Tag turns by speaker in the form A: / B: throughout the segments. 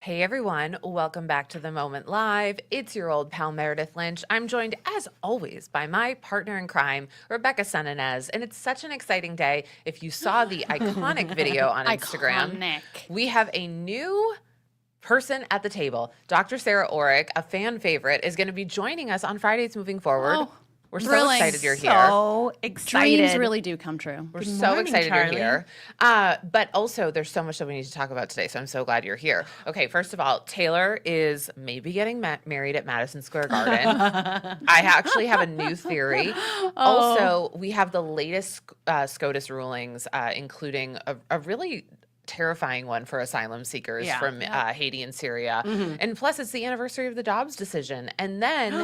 A: Hey everyone, welcome back to The Moment Live. It's your old pal Meredith Lynch. I'm joined as always by my partner in crime, Rebecca Sananès, and it's such an exciting day. If you saw the iconic video on Instagram, we have a new person at the table. Dr. Sarah Oreck, a fan favorite, is going to be joining us on Fridays moving forward.
B: Oh,
A: we're so excited you're here.
C: So excited.
B: Dreams really do come true.
A: We're so excited
C: Charlie.
A: you're here. But also, there's so much that we need to talk about today, so I'm so glad you're here. Okay, first of all, Taylor is maybe getting married at Madison Square Garden. I actually have a new theory. Also, we have the latest SCOTUS rulings, including a really terrifying one for asylum seekers from Haiti and Syria. And plus, it's the anniversary of the Dobbs decision. And then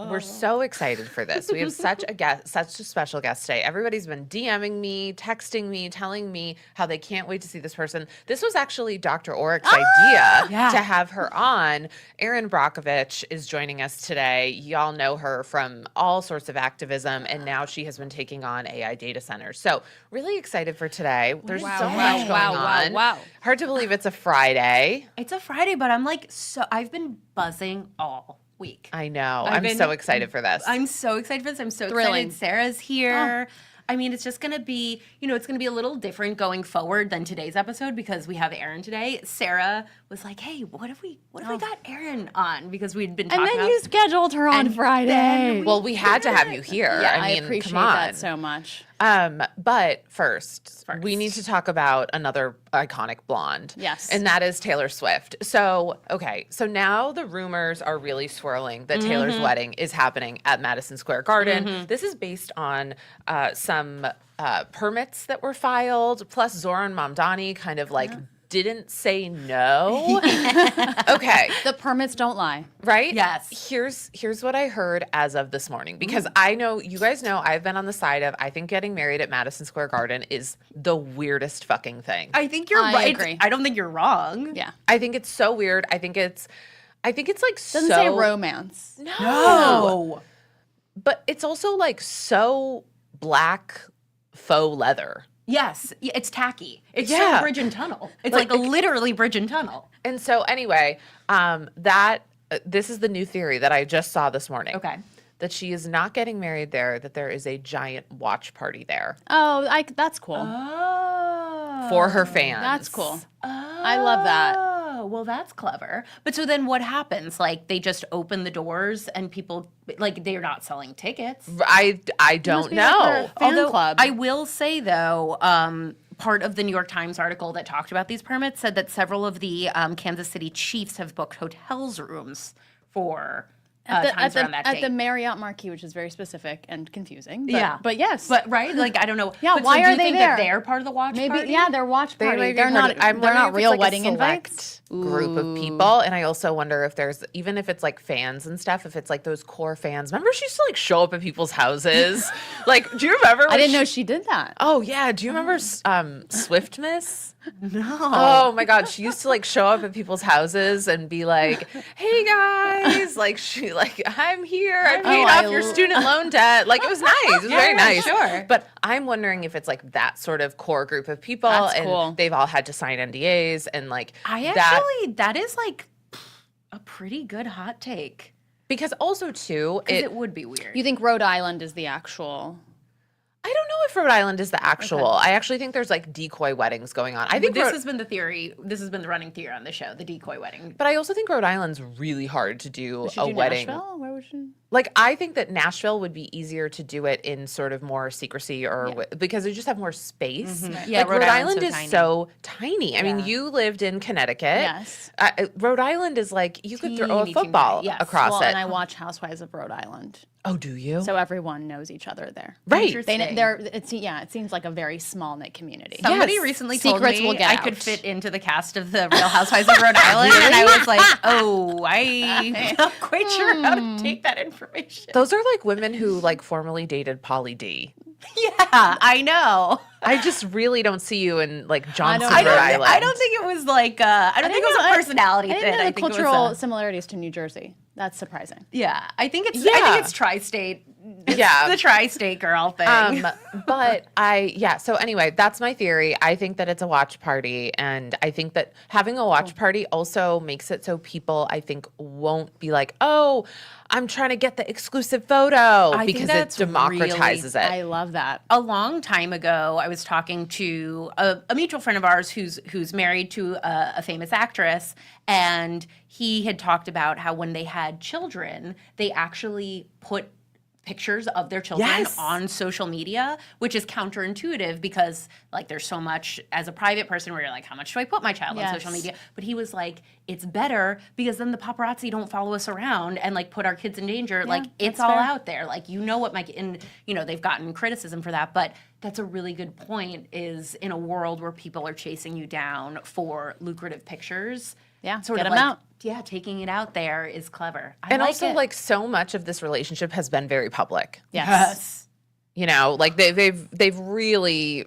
A: we're so excited for this. We have such a special guest today. Everybody's been DMing me, texting me, telling me how they can't wait to see this person. This was actually Dr. Oreck's idea to have her on. Erin Brockovich is joining us today. Y'all know her from all sorts of activism, and now she has been taking on AI data centers. So really excited for today. There's so much going on.
B: Wow.
A: Hard to believe it's a Friday.
C: It's a Friday, but I'm like, I've been buzzing all week.
A: I know. I'm so excited for this.
C: I'm so excited for this. I'm so
B: Thrilling.
C: excited. Sarah's here. I mean, it's just going to be, it's going to be a little different going forward than today's episode because we have Erin today. Sarah was like, hey, what if we got Erin on? Because we'd been talking
B: And then
C: about...
B: you scheduled her on Friday.
A: Well, we had to have you here.
B: Yeah,
A: I mean,
B: appreciate
A: come on.
B: that so much.
A: But first, we need to talk about another iconic blonde.
B: Yes.
A: And that is Taylor Swift. So, so now the rumors are really swirling that Taylor's wedding is happening at Madison Square Garden. This is based on some permits that were filed, plus Zoran Mamdani kind of didn't say no. Okay.
B: The permits don't lie.
A: Right?
C: Yes.
A: Here's what I heard as of this morning, because I know, you guys know, I've been on the side of, I think getting married at Madison Square Garden is the weirdest fucking thing.
C: I think you're
B: I
C: right.
B: agree.
C: I don't think you're wrong.
B: Yeah.
A: I think it's so weird. I think it's like
B: Doesn't
A: so
B: say romance.
C: No.
A: But it's also like so black faux leather.
C: Yes. Yeah, it's tacky. It's
A: Yeah.
C: so bridge and tunnel. It's like literally bridge and tunnel.
A: And so anyway, this is the new theory that I just saw this morning.
C: Okay.
A: That she is not getting married there, that there is a giant watch party there
B: Oh, that's cool.
A: for her fans.
B: That's cool. I love that.
C: Oh, well, that's clever. But so then what happens? Like, they just open the doors and people, they're not selling tickets.
A: I don't
B: be
A: know.
B: like her fan
C: Although
B: club.
C: I will say, though, part of the New York Times article that talked about these permits said that several of the Kansas City Chiefs have booked hotels rooms for times around that
B: at
C: date.
B: the Marriott Marquis, which is very specific and confusing. But,
C: Yeah.
B: But yes.
C: But right, I don't know.
B: Yeah,
C: But
B: why
C: so do
B: are
C: you
B: they
C: think
B: there?
C: That they're part of the watch
B: maybe,
C: party?
B: yeah, they're watch
A: They
B: party.
A: might be
B: They're
A: part
B: not.
A: of- I'm
B: They're
A: wondering
B: not
A: if
B: real
A: it's
B: wedding
A: a
B: invites.
A: select group of people, and I also wonder if there's, even if it's like fans and stuff, if it's like those core fans. Remember, she used to show up at people's houses. Do you remember?
B: I didn't know she did that.
A: Oh yeah, do you remember Swift Miss?
C: No.
A: Oh my God, she used to show up at people's houses and be like, "Hey guys, I'm here. I paid off your student loan debt." It was nice. It was very nice.
C: Sure.
A: But I'm wondering if it's that sort of core group of people,
B: That's
A: and
B: cool.
A: they've all had to sign NDAs, and
C: that is a pretty good hot take.
A: because also too,
C: Because it would be weird.
B: You think Rhode Island is the actual?
A: I don't know if Rhode Island is the actual. I actually think there's decoy weddings going on. I think
C: this has been the theory. This has been the running theory on the show, the decoy wedding.
A: but I also think Rhode Island's really hard to do
B: Would she
A: a
B: do
A: wedding.
B: Nashville? Where would she?
A: I think that Nashville would be easier to do it in sort of more secrecy because they just have more space.
C: Yeah,
A: Rhode Island
C: so
A: is
C: tiny.
A: so tiny. I mean, you lived in Connecticut.
B: Yes.
A: Rhode Island is you could throw a
C: Teeny,
A: football
C: teeny, yes.
A: across
B: Well,
A: it.
B: and I watch Housewives of Rhode Island,
A: Oh, do you?
B: so everyone knows each other there.
A: Right.
C: Interesting.
B: It seems like a very small knit community.
C: Somebody
A: Yes.
C: recently told
B: Secrets
C: me
B: will get
C: I
B: out.
C: could fit into the cast of the Real Housewives of Rhode Island, and I was like, "Oh, I'm not quite sure how to take that information."
A: Those are women who formerly dated Pauly D.
C: Yeah, I know.
A: I just really don't see you in Johnson,
B: I
A: Rhode
B: don't-
A: Island.
C: I don't think it was I don't think it was a personality
B: I
C: thing.
B: didn't know
C: I
B: the
C: think it was
B: cultural
C: a-
B: similarities to New Jersey. That's surprising.
C: Yeah, I think it's
A: Yeah.
C: tri-state
A: Yeah.
C: the tri-state girl thing.
A: So anyway, that's my theory. I think that it's a watch party, and I think that having a watch party also makes it so people, I think, won't be like, oh, I'm trying to get the exclusive photo,
C: think
A: because it
C: that's
A: democratizes it.
B: I love that.
C: A long time ago, I was talking to a mutual friend of ours who's married to a famous actress, and he had talked about how when they had children, they actually put pictures of their children
A: Yes.
C: on social media, which is counterintuitive because like there's so much as a private person where you're like, how much do I put my child on social media? But he was like, it's better because then the paparazzi don't follow us around and like put our kids in danger. Like it's all out there. Like, you know what and you know, they've gotten criticism for that, but that's a really good point, is in a world where people are chasing you down for lucrative pictures.
B: Yeah,
C: sort
B: get
C: of
B: 'em
C: like,
B: out.
C: Yeah, taking it out there is clever. I
A: And
C: like
A: also,
C: it.
A: like, so much of this relationship has been very public.
B: Yes.
A: You know, like they've really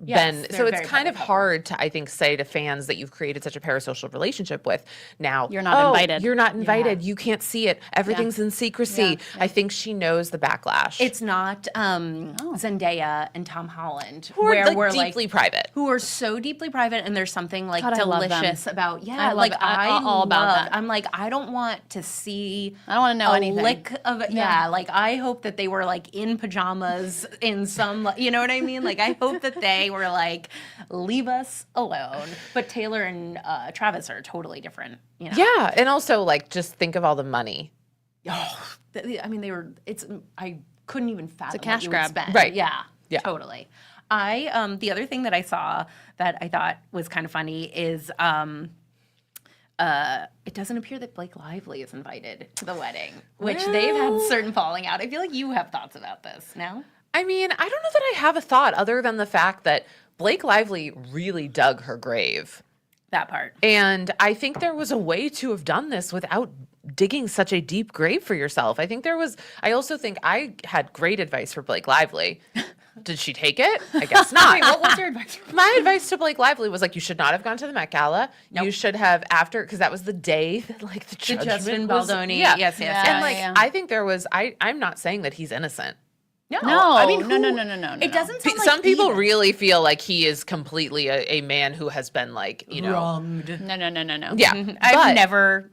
A: been,
C: they're
A: so it's
C: very
A: kind of
C: public.
A: hard to, I think, say to fans that you've created such a parasocial relationship with, now
B: You're not invited."
A: You're not invited. You can't see it. Everything's in secrecy. I think she knows the backlash.
C: It's not Zendaya and Tom Holland,
A: who are,
C: where
A: like,
C: we're
A: deeply private.
C: who are so deeply private, and there's something like
B: God, I love them.
C: delicious about. Yeah,
B: I love
C: like
B: it. I'm all about that.
C: I'm like, I don't want to see.
B: I don't want to know
C: a
B: anything.
C: lick of it. Yeah, like I hope that they were like in pajamas in some, you know what I mean? Like I hope that they were like, leave us alone. But Taylor and Travis are totally different. You know?
A: Yeah, and also, like, just think of all the money.
C: Oh, I mean, they were. I couldn't even fathom
B: cash
C: what you
B: grab.
C: would spend.
A: Right.
C: Yeah.
A: Yeah.
C: Totally. The other thing that I saw that I thought was kind of funny is it doesn't appear that Blake Lively is invited to the wedding, which they've had certain falling out. I feel like you have thoughts about this. No.
A: I mean, I don't know that I have a thought other than the fact that Blake Lively really dug her grave.
C: That part.
A: And I think there was a way to have done this without digging such a deep grave for yourself. I also think I had great advice for Blake Lively. Did she take it? I guess not.
C: Wait, what was your advice?
A: My advice to Blake Lively was, like, you should not have gone to the Met Gala.
C: Nope.
A: You should have because that was the day that, like, the judgment
C: Justin
A: was.
C: Baldoni.
A: Yeah.
C: Yes.
A: And, like,
B: yeah.
A: I think there was, I'm not saying that he's innocent.
C: No.
B: No,
C: I mean,
B: no.
C: It doesn't sound like
A: Some people
C: even.
A: really feel like he is completely a man who has been, like, you know.
C: wronged.
B: No.
A: Yeah.
C: I've
A: but-
C: never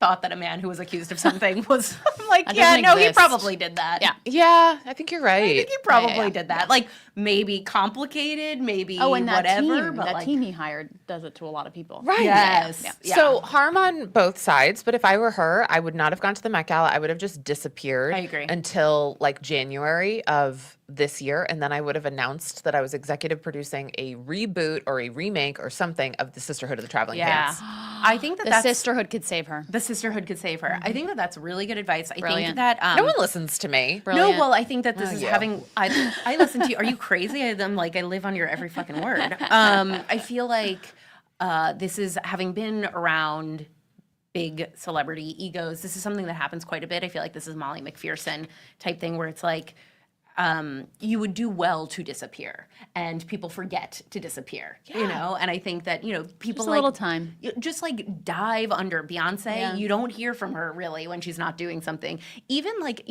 C: thought that a man who was accused of something was like,
B: That
C: yeah,
B: doesn't
C: no, he
B: exist.
C: probably did that.
B: Yeah.
A: Yeah, I think you're right.
C: I think he probably
B: yeah.
C: did that. Like maybe complicated, maybe
B: Oh, and that
C: whatever.
B: team,
C: but
B: that
C: like,
B: team he hired does it to a lot of people.
A: Right.
C: Yes.
B: Yeah.
A: So harm on both sides, but if I were her, I would not have gone to the Met Gala. I would have just disappeared
C: I agree.
A: until like January of this year, and then I would have announced that I was executive producing a reboot or a remake or something of the Sisterhood of the Traveling
C: Yeah.
A: Pants.
C: I think that
B: The
C: that's
B: sisterhood could save her.
C: the sisterhood could save her. I think that that's really good advice. I think
B: Brilliant.
C: that
A: No one listens to me.
B: Brilliant.
C: No, well, I think that this is
A: you.
C: having. I listen to you. Are you crazy? I'm like, I live on your every fucking word. I feel like this is having been around big celebrity egos. This is something that happens quite a bit. I feel like this is Molly McPherson type thing where it's like, you would do well to disappear, and people forget to disappear. You know, and I think that people
B: Just a
C: like
B: little time.
C: just like dive under Beyonce.
B: Yeah.
C: You don't hear from her really when she's not doing something. Even like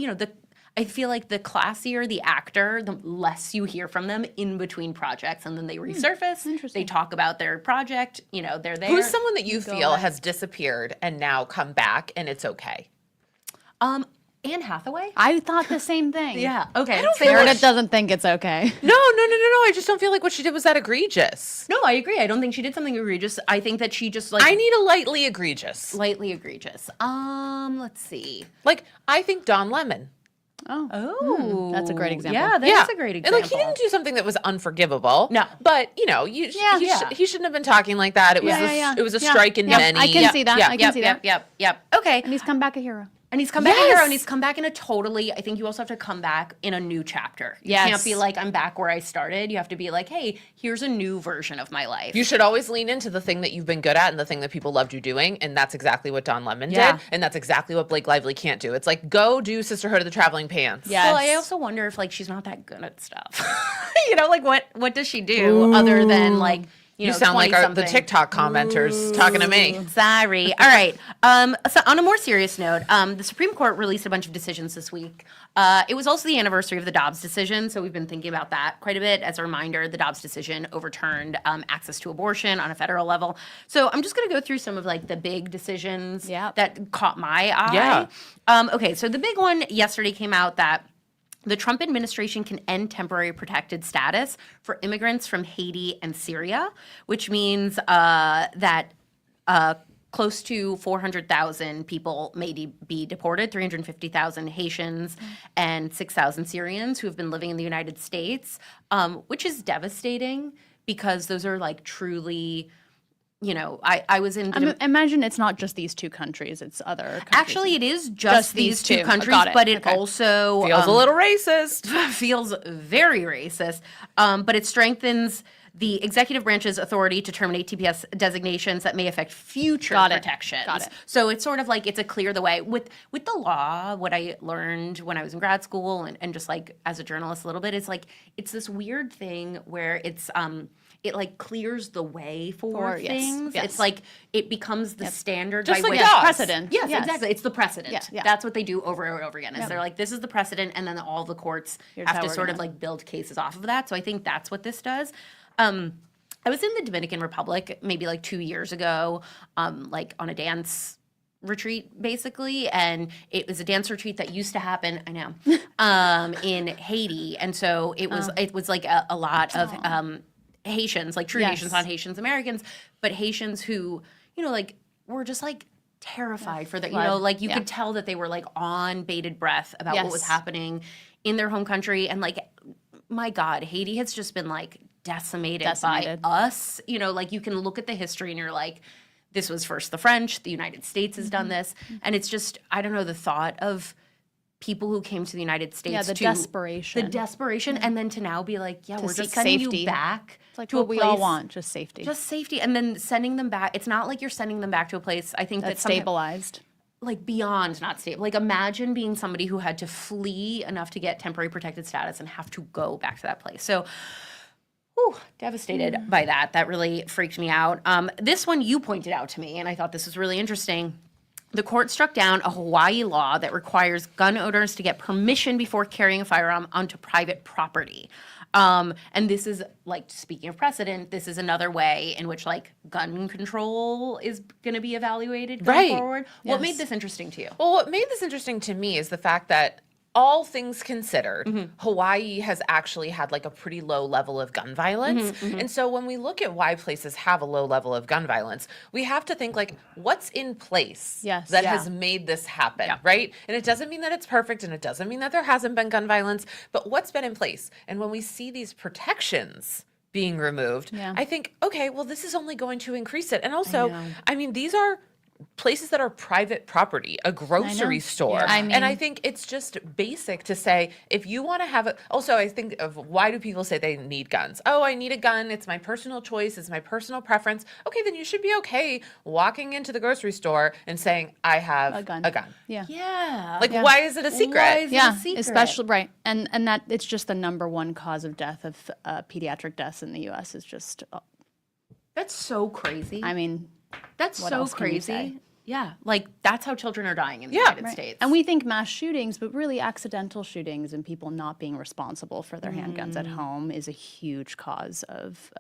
C: I feel like the classier the actor, the less you hear from them in between projects, and then they resurface. They talk about their project. They're there.
A: Who's someone that you feel has disappeared and now come back and it's okay?
C: Anne Hathaway.
B: I thought the same thing.
C: Yeah. Okay.
A: I don't
C: Say
A: feel
C: what-
A: like
B: Meredith doesn't think it's okay.
A: No. I just don't feel like what she did was that egregious.
C: No, I agree. I don't think she did something egregious. I think that she just like
A: I need a lightly egregious.
C: lightly egregious. Let's see.
A: Like, I think Don Lemon.
C: Oh,
B: that's a great example.
C: Yeah, that is a great
A: And
C: example.
A: like, he didn't do something that was unforgivable.
C: No.
A: But, he shouldn't have been talking like that. It was it was a strike in many.
B: I can see that. I can see that.
C: Yep. Okay.
B: And he's come back a hero.
C: And he's come back a
A: Yes.
C: hero, and he's come back in a totally, I think you also have to come back in a new chapter. You
B: Yes.
C: can't be like, I'm back where I started. You have to be like, hey, here's a new version of my life.
A: You should always lean into the thing that you've been good at and the thing that people loved you doing. And that's exactly what Don Lemon
C: Yeah.
A: did. And that's exactly what Blake Lively can't do. It's like, go do Sisterhood of the Traveling Pants.
B: Yeah.
C: Well, I
B: Yes.
C: also wonder if like she's not that good at stuff. Like what does she do other than like
A: You sound like the TikTok commenters talking to me.
C: Sorry. All right. So on a more serious note, the Supreme Court released a bunch of decisions this week. It was also the anniversary of the Dobbs decision, so we've been thinking about that quite a bit. As a reminder, the Dobbs decision overturned access to abortion on a federal level. So I'm just going to go through some of like the big decisions that caught my eye.
A: Yeah.
C: Okay, so the big one yesterday came out that the Trump administration can end temporary protected status for immigrants from Haiti and Syria, which means that close to 400,000 people may be deported, 350,000 Haitians and 6,000 Syrians who have been living in the United States, which is devastating because those are like truly... I was in...
B: imagine it's not just these two countries, it's other countries.
C: Actually, it is just these two countries, but it also...
A: Feels a little racist.
C: Feels very racist. But it strengthens the executive branch's authority to terminate TPS designations that may affect future protections.
B: Got it.
C: So it's sort of like it's a clear the way. With the law, what I learned when I was in grad school and just like as a journalist a little bit, is like it's this weird thing where it's... it like clears the way for things.
B: Yes.
C: It's like it becomes the standard
A: just
C: by
A: like
C: which
B: precedent.
C: Yes, exactly. It's the precedent.
B: Yeah.
C: That's what they do over and over again. Is they're like, this is the precedent, and then all the courts have to sort of like build cases off of that. So I think that's what this does. I was in the Dominican Republic maybe like 2 years ago, like on a dance retreat basically, and it was a dance retreat that used to happen, I know, in Haiti, and so it was like a lot of Haitians, like true Haitians, not Haitians Americans, but Haitians who, like were just like terrified for that, like you could tell that they were like on bated breath about what was happening in their home country. And like, my God, Haiti has just been like decimated. By us. Like you can look at the history and you're like, this was first the French, the United States has done this. And it's just, I don't know, the thought of people who came to the United States
B: the desperation.
C: And then to now be like, we're just
B: sending
C: safety. You back
B: it's like
C: to
B: what
C: a place,
B: we all want, just safety.
C: And then sending them back. It's not like you're sending them back to a place, I think, that's
B: stabilized.
C: Like beyond not stable. Like imagine being somebody who had to flee enough to get temporary protected status and have to go back to that place. So devastated by that. That really freaked me out. This one you pointed out to me, and I thought this was really interesting. The court struck down a Hawaii law that requires gun owners to get permission before carrying a firearm onto private property. And this is, like, speaking of precedent, this is another way in which, like, gun control is going to be evaluated going forward. Yes. What made this interesting to you?
A: Well, what made this interesting to me is the fact that all things considered, Hawaii has actually had like a pretty low level of gun violence. And so when we look at why places have a low level of gun violence, we have to think like, what's in place that has made this happen, right? And it doesn't mean that it's perfect, and it doesn't mean that there hasn't been gun violence, but what's been in place? And when we see these protections being removed, I think, okay, well, this is only going to increase it. And also, I mean, these are places that are private property, a grocery store.
B: Yeah.
A: And I think it's just basic to say, if you want to have it. Also, I think of why do people say they need guns? Oh, I need a gun. It's my personal choice. It's my personal preference. Okay, then you should be okay walking into the grocery store and saying, I have a gun.
C: Yeah.
A: Like, why is it a secret?
C: Why is it a secret?
B: Especially, right. And that it's just the number one cause of death of pediatric deaths in the U.S. is just...
C: That's so crazy.
B: I mean...
C: That's so crazy. Yeah, like that's how children are dying in the United States.
B: And we think mass shootings, but really accidental shootings and people not being responsible for their handguns at home is a huge cause of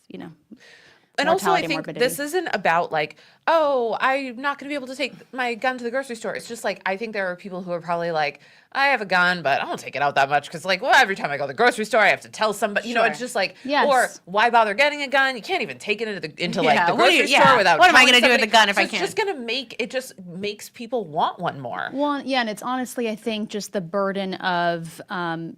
A: And also, I think this isn't about like, oh, I'm not going to be able to take my gun to the grocery store. It's just like, I think there are people who are probably like, I have a gun, but I don't take it out that much because, like, well, every time I go to the grocery store, I have to tell somebody. You know, it's just like, or why bother getting a gun? You can't even take it into like the grocery store without.
C: What am I going to do with the gun if I can't?
A: It's just going to it just makes people want one more.
B: Well, yeah, and it's honestly, I think, just the burden of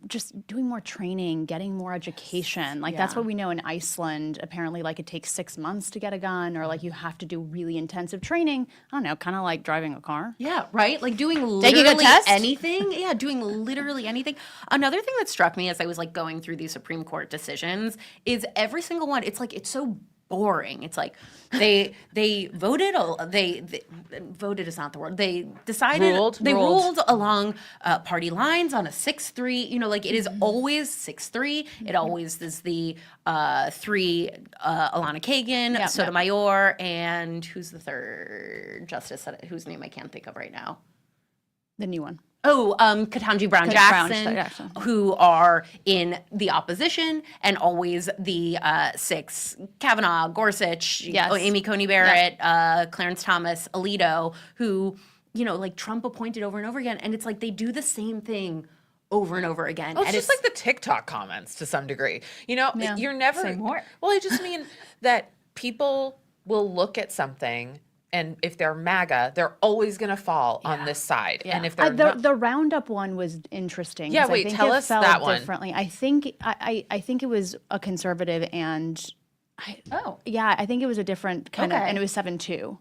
B: just doing more training, getting more education. Like that's what we know in Iceland. Apparently, like it takes 6 months to get a gun, or like you have to do really intensive training. I don't know, kind of like driving a car.
C: Yeah, right. Like doing literally anything. Yeah, doing literally anything. Another thing that struck me as I was like going through these Supreme Court decisions is every single one, it's like it's so boring. It's like they voted. They voted is not the word. They decided. They ruled along party lines on a 6-3. You know, like it is always 6-3. It always is the 3 Alana Kagan, Sotomayor, and who's the third justice whose name I can't think of right now.
B: The new one.
C: Oh, Ketanji Brown Jackson, who are in the opposition, and always the 6, Kavanaugh, Gorsuch, Amy Coney Barrett, Clarence Thomas, Alito, who, you know, like Trump appointed over and over again. And it's like they do the same thing over and over again.
A: Oh, it's just like the TikTok comments to some degree. You know, you're never.
C: Say more.
A: Well, I just mean that people will look at something, and if they're MAGA, they're always going to fall on this side. And if they're
B: the Roundup one was interesting.
A: Yeah,
B: I
A: wait,
B: think
A: tell
B: it
A: us
B: felt
A: that one.
B: differently. I think I think it was a conservative, and I think it was a different kind of, and it was 7-2.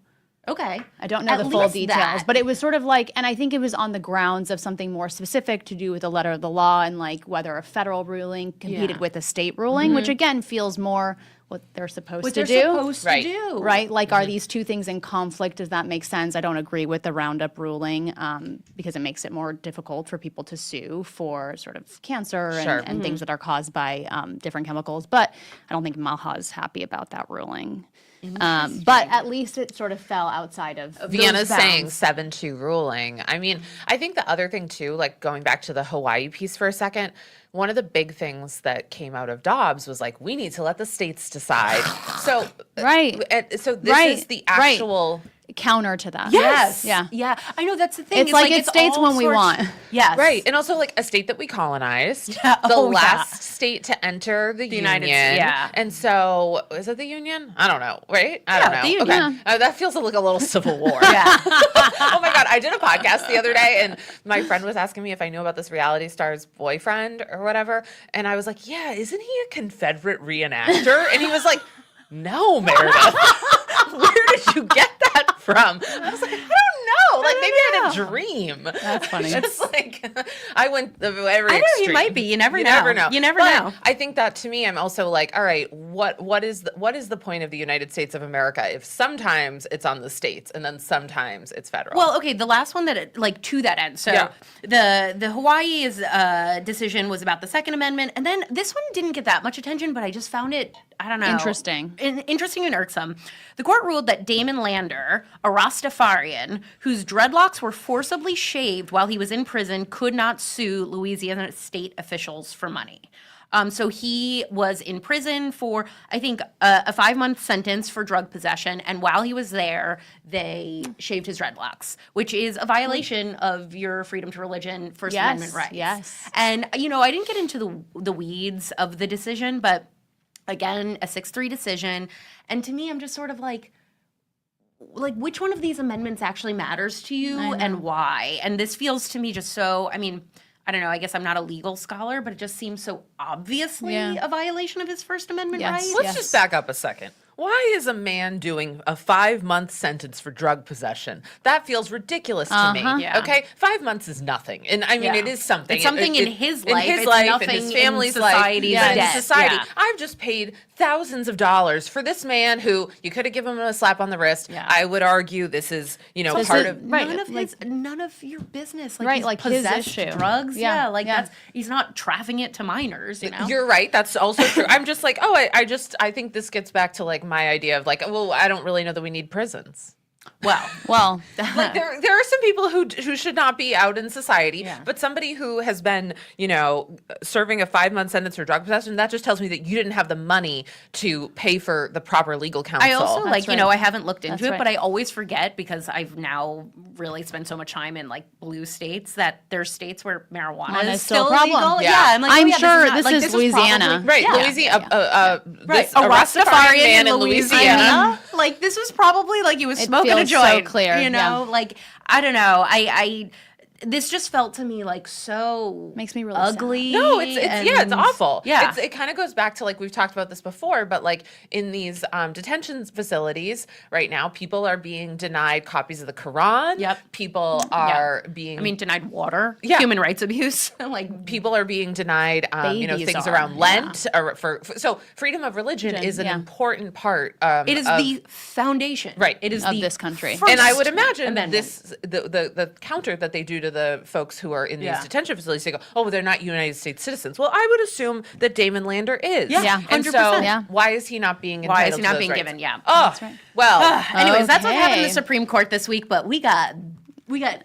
C: Okay.
B: I don't know the full details, but it was sort of like, and I think it was on the grounds of something more specific to do with the letter of the law and like whether a federal ruling competed with a state ruling, which again feels more what they're supposed to do. Right? Like, are these two things in conflict? Does that make sense? I don't agree with the Roundup ruling because it makes it more difficult for people to sue for sort of cancer and things that are caused by different chemicals. But I don't think Maha is happy about that ruling. But at least it sort of fell outside of
A: Vienna's saying 7-2 ruling. I mean, I think the other thing too, like going back to the Hawaii piece for a second, one of the big things that came out of Dobbs was like, we need to let the states decide. So so this is the actual
B: counter to that.
C: Yes.
B: Yeah.
C: Yeah. I know that's the thing.
B: It's like it states when we want.
C: Yes.
A: Right. And also like a state that we colonized. The last state to enter the Union. And so is it the Union? I don't know. Right? I don't know.
C: The Union.
A: Okay. That feels like a little civil war. Oh my God. I did a podcast the other day and my friend was asking me if I knew about this reality star's boyfriend or whatever. And I was like, yeah, isn't he a Confederate reenactor? And he was like, no, Meredith. Where did you get that from? I was like, I don't know. Like maybe I had a dream.
B: That's funny.
A: It's like I went every
C: I know
A: extreme.
C: he might be. You never know. You never
A: But
C: know.
A: I think that to me, I'm also like, all right, what is the point of the United States of America if sometimes it's on the states and then sometimes it's federal?
C: Well, okay, the last one that like to that end. So the Hawaii's decision was about the Second Amendment, and then this one didn't get that much attention, but I just found it, I don't know, interesting and irksome. The court ruled that Damon Lander, a Rastafarian whose dreadlocks were forcibly shaved while he was in prison, could not sue Louisiana state officials for money. So he was in prison for, I think, a 5-month sentence for drug possession. And while he was there, they shaved his dreadlocks, which is a violation of your freedom to religion, First Amendment rights.
B: Yes.
C: And, you know, I didn't get into the weeds of the decision, but again, a 6-3 decision. And to me, I'm just sort of like, which one of these amendments actually matters to you and why? And this feels to me just so, I mean, I don't know, I guess I'm not a legal scholar, but it just seems so obviously a violation of his First Amendment rights.
A: Let's just back up a second. Why is a man doing a 5-month sentence for drug possession? That feels ridiculous to me. Okay, 5 months is nothing, and I mean it is something.
C: It's something in his life,
A: in his family's life, in society.
C: Yeah.
A: I've just paid thousands of dollars for this man who you could have given him a slap on the wrist. I would argue this is part of
C: none of your business. Like,
B: like
C: possessed
B: his issue.
C: drugs. That's he's not trafficking it to minors. You know,
A: you're right. That's also true. I'm just like, I think this gets back to like my idea of like, well, I don't really know that we need prisons.
B: Well,
A: like there are some people who should not be out in society, but somebody who has been, serving a 5-month sentence for drug possession, that just tells me that you didn't have the money to pay for the proper legal counsel.
C: I also I haven't looked into it, but I always forget because I've now really spent so much time in like blue states that there's states where marijuana is still
B: a problem.
C: legal. I'm like,
B: I'm sure this is Louisiana.
A: Louisiana.
C: A Rastafarian man in Louisiana. Like this was probably like he was smoking a joint.
B: So clear.
C: Like I don't know. this just felt to me like so
B: Makes me really
C: ugly.
A: No, it's awful.
C: Yeah.
A: It kind of goes back to, like, we've talked about this before, but like in these detention facilities right now, people are being denied copies of the Quran.
C: Yep.
A: People are being,
C: denied water,
A: Yeah.
C: human rights abuse. Like,
A: people are being denied,
B: Babies
A: things
B: are,
A: around
B: yeah.
A: Lent, or so freedom of religion is an
B: yeah.
A: important part.
C: it is the foundation.
A: Right.
C: It is
B: Of
C: the
B: this country.
C: first
A: And I would imagine
C: amendment.
A: this the counter that they do to the folks who are in these
C: Yeah.
A: detention facilities. They go, oh, they're not United States citizens. Well, I would assume that Damon Lander is.
C: Yeah.
B: Yeah.
A: And so
C: 100%.
B: Yeah.
A: why is he not being
C: Why
A: entitled
C: is he
A: to
C: not
A: those
C: being
A: rights?
C: given? Yeah.
A: Oh,
B: right.
A: well.
C: Anyways, that's what happened in the
B: Okay.
C: Supreme Court this week, but we got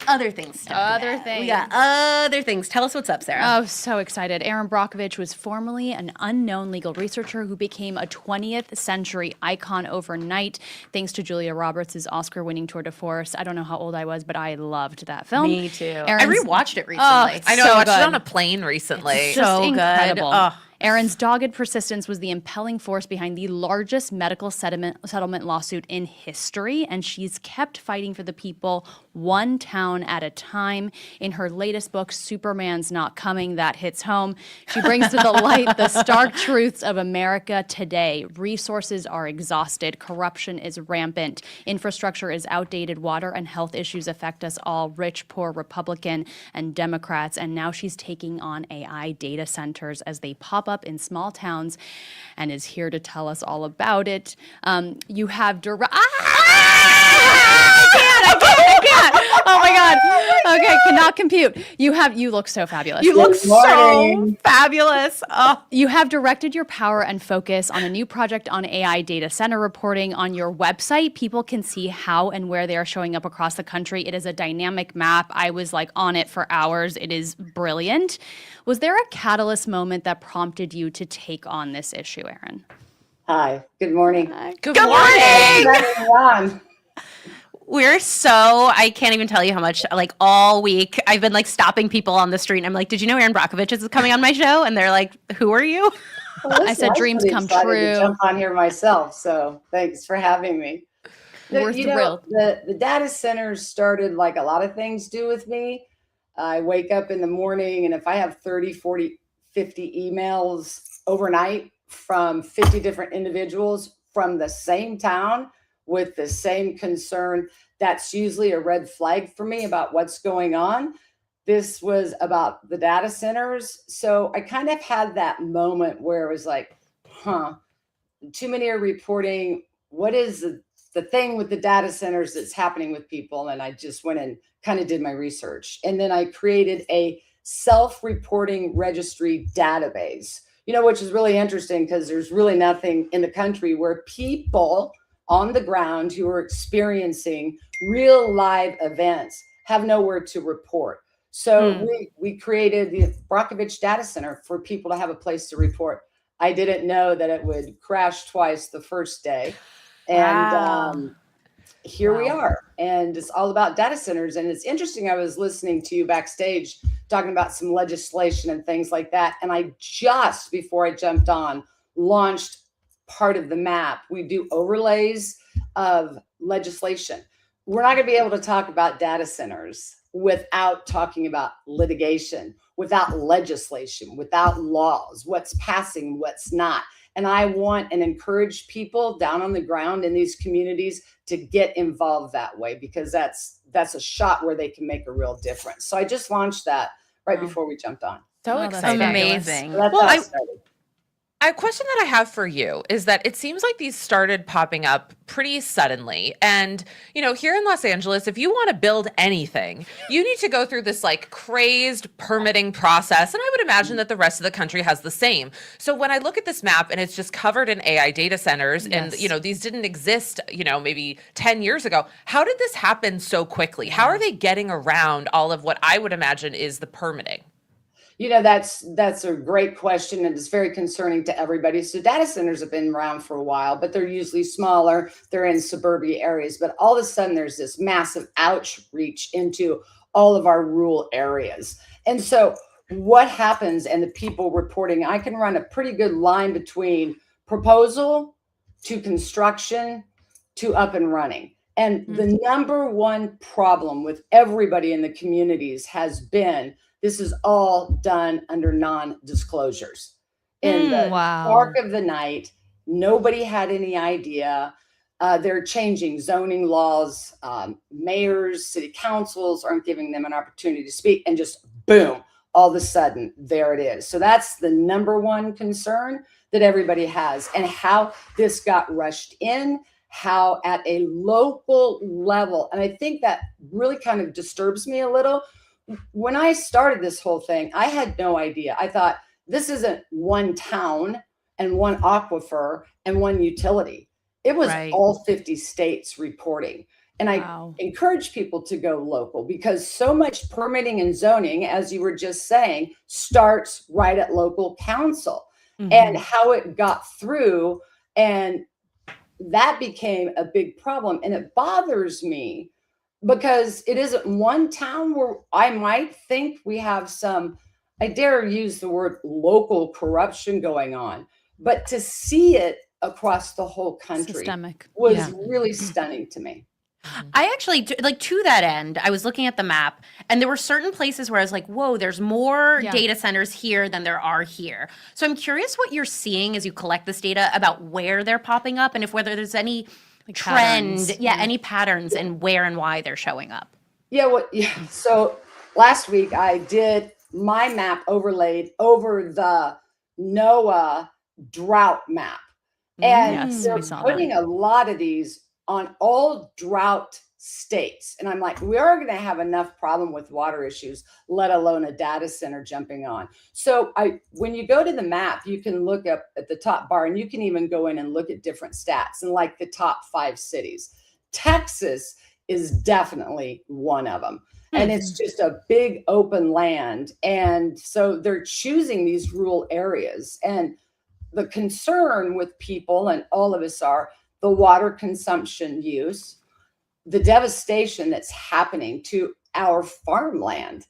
C: other things to talk
B: Other
C: about.
B: things.
C: We got other things. Tell us what's up, Sarah.
B: Oh, so excited. Erin Brockovich was formerly an unknown legal researcher who became a 20th century icon overnight, thanks to Julia Roberts' Oscar-winning tour de force. I don't know how old I was, but I loved that film.
C: Me too. I
B: Erin's-
C: rewatched it recently.
A: I know.
B: so
A: I watched it
B: good.
A: on a plane recently.
B: It's just
C: so good.
B: incredible.
C: Ugh.
B: Erin's dogged persistence was the impelling force behind the largest medical settlement lawsuit in history, and she's kept fighting for the people one town at a time. In her latest book, Superman's Not Coming, that hits home. She brings to the light the stark truths of America today. Resources are exhausted, corruption is rampant, infrastructure is outdated, water and health issues affect us all, rich, poor, Republican, and Democrats, and now she's taking on AI data centers as they pop up in small towns, and is here to tell us all about it. You have I can't. Oh my God. Okay, cannot compute. You look so fabulous.
C: You look
D: Good
C: so
D: morning.
C: fabulous. Oh.
B: You have directed your power and focus on a new project on AI data center reporting on your website. People can see how and where they are showing up across the country. It is a dynamic map. I was like on it for hours. It is brilliant. Was there a catalyst moment that prompted you to take on this issue, Erin?
D: Hi, good morning.
A: Good
C: morning.
D: Everyone.
C: I can't even tell you how much, like all week, I've been like stopping people on the street. And I'm like, did you know Erin Brockovich is coming on my show? And they're like, who are you?
D: Well,
B: I said
D: listen,
B: dreams
D: pretty
B: come
D: excited
B: true.
D: to jump on here myself, so thanks for having me.
B: We're thrilled.
D: The data centers started like a lot of things do with me. I wake up in the morning, and if I have 30, 40, 50 emails overnight from 50 different individuals from the same town with the same concern, that's usually a red flag for me about what's going on. This was about the data centers. So I kind of had that moment where it was like, too many are reporting. What is the thing with the data centers that's happening with people? And I just went and kind of did my research. And then I created a self-reporting registry database, which is really interesting because there's really nothing in the country where people on the ground who are experiencing real live events have nowhere to report. So we created the Brockovich Data Center for people to have a place to report. I didn't know that it would crash twice the first day. And here we are. And it's all about data centers. And it's interesting. I was listening to you backstage talking about some legislation and things like that. And I just, before I jumped on, launched part of the map. We do overlays of legislation. We're not going to be able to talk about data centers without talking about litigation, without legislation, without laws, what's passing, what's not. And I want and encourage people down on the ground in these communities to get involved that way, because that's a shot where they can make a real difference. So I just launched that right before we jumped on.
A: So
B: that's
A: exciting.
C: Amazing.
D: So that's
A: Well,
D: how it started.
A: A question that I have for you is that it seems like these started popping up pretty suddenly. And, here in Los Angeles, if you want to build anything, you need to go through this like crazed permitting process. And I would imagine that the rest of the country has the same. So when I look at this map and it's just covered in AI data centers and, these didn't exist, maybe 10 years ago, how did this happen so quickly? How are they getting around all of what I would imagine is the permitting?
D: That's a great question, and it's very concerning to everybody. So data centers have been around for a while, but they're usually smaller. They're in suburban areas, but all of a sudden there's this massive outreach into all of our rural areas. And so what happens, and the people reporting, I can run a pretty good line between proposal to construction to up and running. And the number one problem with everybody in the communities has been, this is all done under non-disclosures. In the dark of the night, nobody had any idea. They're changing zoning laws. Mayors, city councils aren't giving them an opportunity to speak, and just boom, all of a sudden, there it is. So that's the number one concern that everybody has, and how this got rushed in, how at a local level, and I think that really kind of disturbs me a little. When I started this whole thing, I had no idea. I thought, this isn't one town and one aquifer and one utility. It was all 50 states reporting. And I encourage people to go local, because so much permitting and zoning, as you were just saying, starts right at local council, and how it got through. And that became a big problem. And it bothers me because it isn't one town where I might think we have some, I dare use the word local corruption going on, but to see it across the whole country was really stunning to me.
C: I actually, like, to that end, I was looking at the map, and there were certain places where I was like, whoa, there's more data centers here than there are here. So I'm curious what you're seeing as you collect this data about where they're popping up, and if whether there's any trend, any patterns in where and why they're showing up.
D: So last week I did my map overlaid over the NOAA drought map. And they're putting a lot of these on all drought states. And I'm like, we are going to have enough problem with water issues, let alone a data center jumping on. So when you go to the map, you can look up at the top bar, and you can even go in and look at different stats and like the top 5 cities. Texas is definitely one of them. And it's just a big open land. And so they're choosing these rural areas. And the concern with people, and all of us, are the water consumption use, the devastation that's happening to our farmland,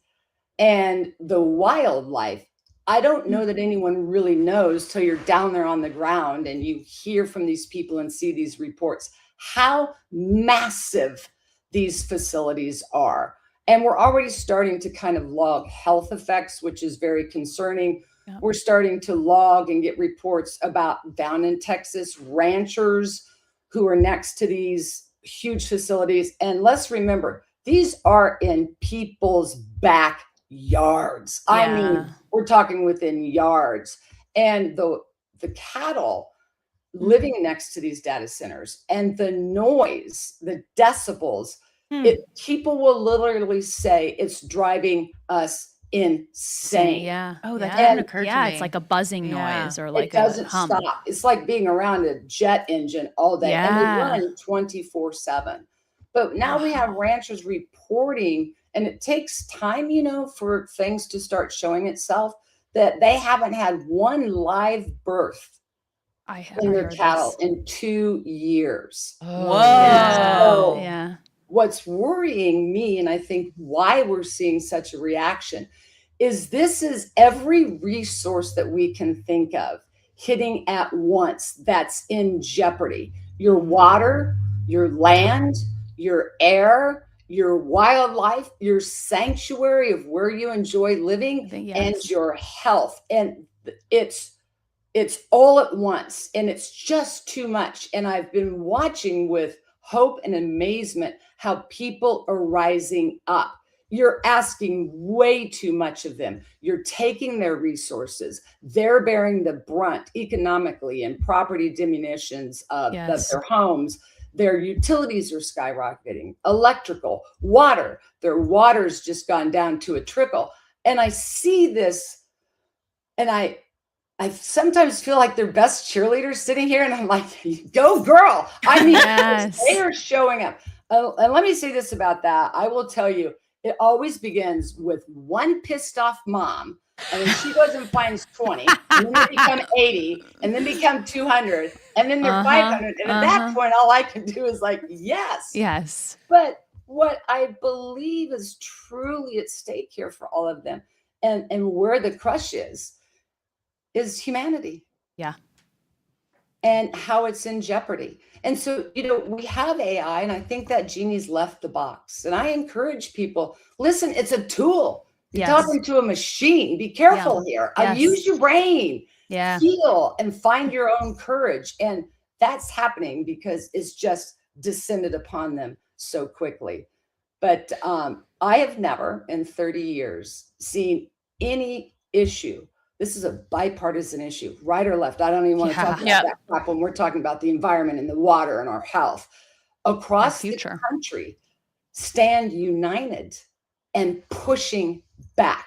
D: and the wildlife. I don't know that anyone really knows till you're down there on the ground and you hear from these people and see these reports, how massive these facilities are. And we're already starting to kind of log health effects, which is very concerning. We're starting to log and get reports about, down in Texas, ranchers who are next to these huge facilities. And let's remember, these are in people's backyards. I mean, we're talking within yards. And the cattle living next to these data centers, and the noise, the decibels, people will literally say it's driving us insane.
C: Oh, that didn't occur to me.
B: It's like a buzzing noise, or like
D: it doesn't
B: a hum.
D: stop. It's like being around a jet engine all day, and they run 24/7. But now we have ranchers reporting, and it takes time, for things to start showing itself, that they haven't had one live birth in their cattle in 2 years.
C: Whoa.
D: What's worrying me, and I think why we're seeing such a reaction, is this is every resource that we can think of hitting at once that's in jeopardy. Your water, your land, your air, your wildlife, your sanctuary of where you enjoy living, and your health. And it's all at once, and it's just too much. And I've been watching with hope and amazement how people are rising up. You're asking way too much of them. You're taking their resources. They're bearing the brunt economically and property diminutions of their homes. Their utilities are skyrocketing. Electrical, water. Their water's just gone down to a trickle. And I see this, and I sometimes feel like their best cheerleaders sitting here, and I'm like, go girl. I mean, they are showing up. And let me say this about that. I will tell you, it always begins with one pissed off mom, and then she goes and finds 20, and then they become 80, and then become 200, and then they're 500. And at that point, all I can do is like, yes. But what I believe is truly at stake here for all of them, and where the crush is humanity. and how it's in jeopardy. And so, we have AI, and I think that genie's left the box. And I encourage people, listen, it's a tool. You're talking to a machine. Be careful here. Use your brain. Feel and find your own courage. And that's happening because it's just descended upon them so quickly. But I have never in 30 years seen any issue. This is a bipartisan issue, right or left. I don't even want to talk about that crap when we're talking about the environment and the water and our health. Across the country, stand united and pushing back.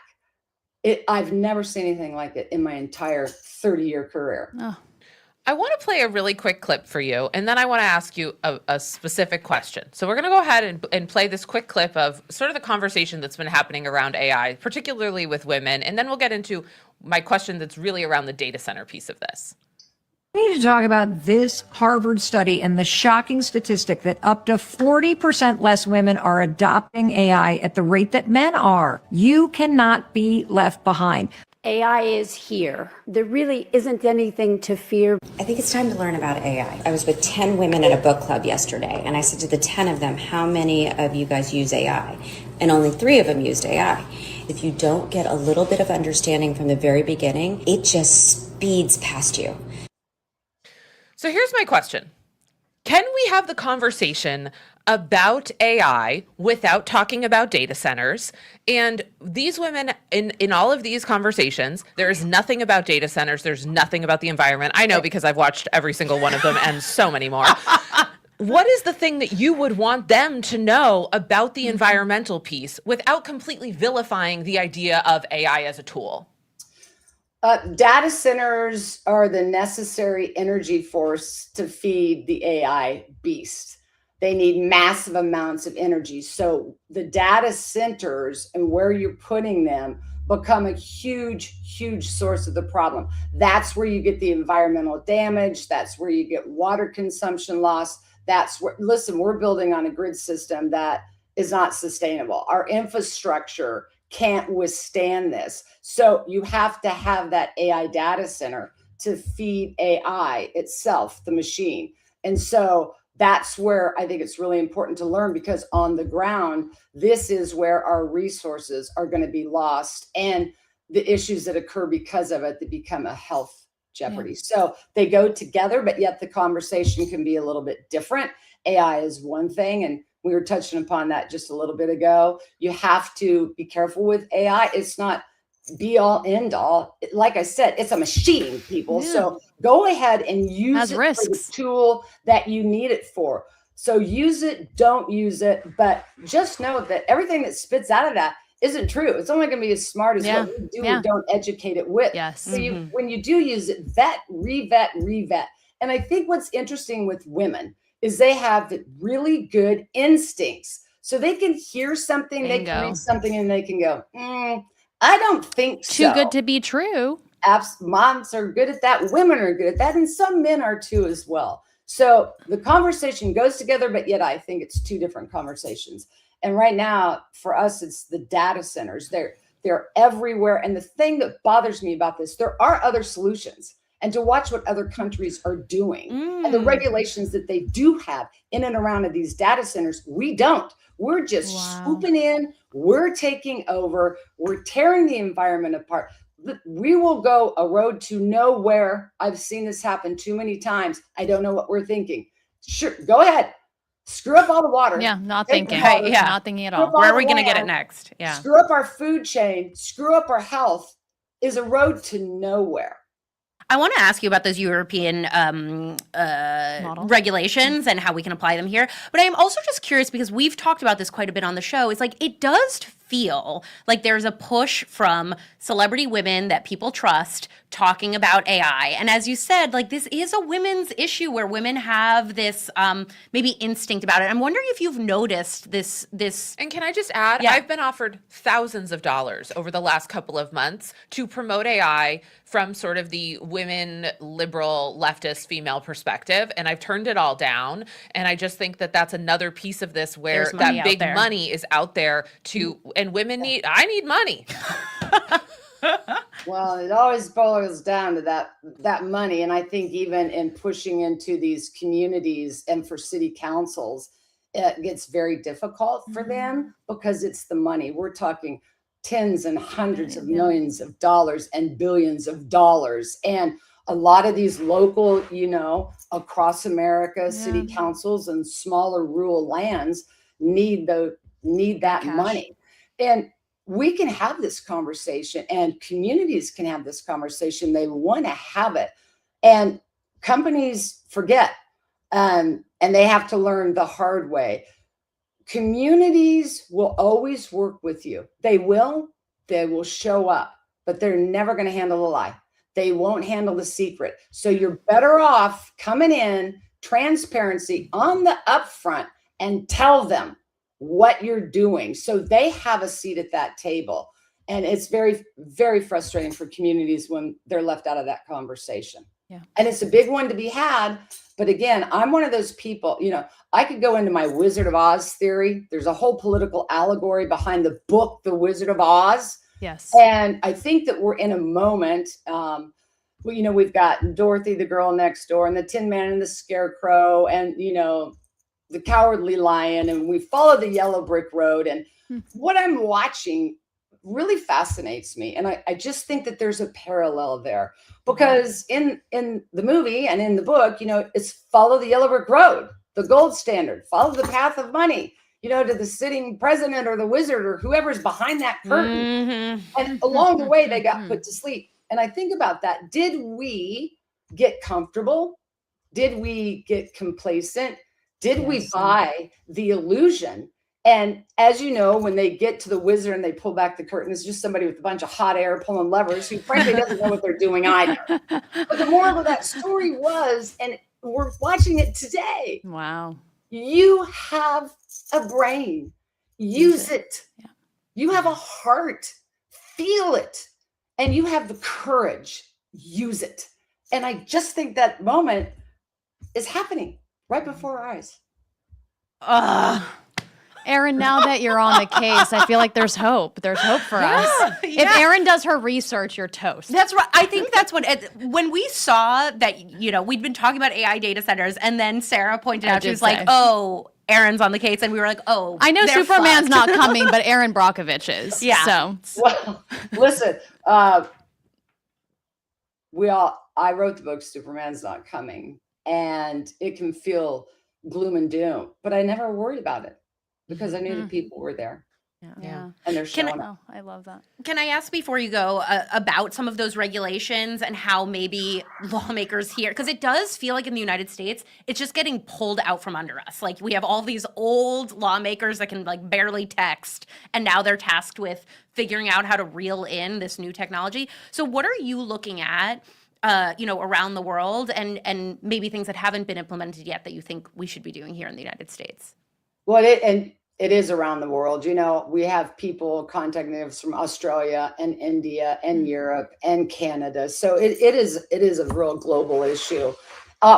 D: I've never seen anything like it in my entire 30-year career.
A: I want to play a really quick clip for you, and then I want to ask you a specific question. So we're going to go ahead and play this quick clip of sort of the conversation that's been happening around AI, particularly with women, and then we'll get into my question that's really around the data center piece of this.
E: We need to talk about this Harvard study and the shocking statistic that up to 40% less women are adopting AI at the rate that men are. You cannot be left behind.
F: AI is here. There really isn't anything to fear.
G: I think it's time to learn about AI. I was with 10 women at a book club yesterday, and I said to the 10 of them, how many of you guys use AI? And only 3 of them used AI. If you don't get a little bit of understanding from the very beginning, it just speeds past you.
A: So here's my question. Can we have the conversation about AI without talking about data centers? And these women, in all of these conversations, there is nothing about data centers. There's nothing about the environment. I know because I've watched every single one of them and so many more. What is the thing that you would want them to know about the environmental piece without completely vilifying the idea of AI as a tool?
D: Data centers are the necessary energy force to feed the AI beast. They need massive amounts of energy. So the data centers and where you're putting them become a huge, huge source of the problem. That's where you get the environmental damage. That's where you get water consumption loss. That's where, listen, we're building on a grid system that is not sustainable. Our infrastructure can't withstand this. So you have to have that AI data center to feed AI itself, the machine. And so that's where I think it's really important to learn, because on the ground, this is where our resources are going to be lost, and the issues that occur because of it that become a health jeopardy. So they go together, but yet the conversation can be a little bit different. AI is one thing, and we were touching upon that just a little bit ago. You have to be careful with AI. It's not be all end all. Like I said, it's a machine, people. So go ahead and use it for the tool that you need it for. So use it, don't use it, but just know that everything that spits out of that isn't true. It's only going to be as smart as what we do or don't educate it with. So when you do use it, vet, revet. And I think what's interesting with women is they have the really good instincts. So they can hear something, they can read something, and they can go, I don't think so.
B: Too good to be true.
D: Moms are good at that. Women are good at that. And some men are too as well. So the conversation goes together, but yet I think it's two different conversations. And right now, for us, it's the data centers. They're everywhere. And the thing that bothers me about this, there are other solutions. And to watch what other countries are doing and the regulations that they do have in and around of these data centers, we don't. We're just swooping in. We're taking over. We're tearing the environment apart. We will go a road to nowhere. I've seen this happen too many times. I don't know what we're thinking. Sure, go ahead. Screw up all the water.
B: Not thinking. Not thinking at all.
C: Where are we going to get it next?
D: Screw up our food chain. Screw up our health is a road to nowhere.
C: I want to ask you about those European regulations and how we can apply them here. But I'm also just curious, because we've talked about this quite a bit on the show. It's like, it does feel like there's a push from celebrity women that people trust talking about AI. And as you said, like, this is a women's issue where women have this maybe instinct about it. I'm wondering if you've noticed this.
A: And can I just add, I've been offered thousands of dollars over the last couple of months to promote AI from sort of the women, liberal, leftist, female perspective. And I've turned it all down. And I just think that that's another piece of this where that big money is out there to, and women I need money.
D: Well, it always boils down to that money. And I think even in pushing into these communities and for city councils, it gets very difficult for them because it's the money. We're talking tens and hundreds of millions of dollars and billions of dollars. And a lot of these local, across America, city councils and smaller rural lands need that money. And we can have this conversation and communities can have this conversation. They want to have it. And companies forget, and they have to learn the hard way. Communities will always work with you. They will show up, but they're never going to handle a lie. They won't handle the secret. So you're better off coming in, transparency on the upfront, and tell them what you're doing so they have a seat at that table. And it's very, very frustrating for communities when they're left out of that conversation.
B: Yeah.
D: And it's a big one to be had. But again, I'm one of those people, I could go into my Wizard of Oz theory. There's a whole political allegory behind the book, The Wizard of Oz.
B: Yes.
D: And I think that we're in a moment, we've got Dorothy, the girl next door, and the Tin Man and the Scarecrow, and, the Cowardly Lion, and we follow the yellow brick road. And what I'm watching really fascinates me. And I just think that there's a parallel there because in the movie and in the book, it's follow the yellow brick road, the gold standard, follow the path of money, to the sitting president or the wizard or whoever's behind that curtain. And along the way, they got put to sleep. And I think about that. Did we get comfortable? Did we get complacent? Did we buy the illusion? And as you know, when they get to the wizard and they pull back the curtain, it's just somebody with a bunch of hot air pulling levers who frankly doesn't know what they're doing either. But the moral of that story was, and we're watching it today.
B: Wow.
D: You have a brain. Use it.
B: Yeah.
D: You have a heart. Feel it. And you have the courage. Use it. And I just think that moment is happening right before our eyes.
B: Erin, now that you're on the case, I feel like there's hope. There's hope for us. If Erin does her research, you're toast.
C: That's right. I think that's when we saw that, we'd been talking about AI data centers, and then Sarah pointed out, she was like, oh, Erin's on the case. And we were like, oh,
B: I know Superman's not coming, but Erin Brockovich is.
C: Yeah.
B: So.
D: Well, listen, I wrote the book, Superman's Not Coming, and it can feel gloom and doom, but I never worried about it because I knew the people were there.
B: Yeah.
D: And they're showing up.
B: I love that.
C: Can I ask before you go about some of those regulations and how maybe lawmakers here, because it does feel like in the United States, it's just getting pulled out from under us. Like we have all these old lawmakers that can like barely text, and now they're tasked with figuring out how to reel in this new technology. So what are you looking at, around the world and maybe things that haven't been implemented yet that you think we should be doing here in the United States?
D: Well, it is around the world. We have people contacting us from Australia and India and Europe and Canada. So it is a real global issue.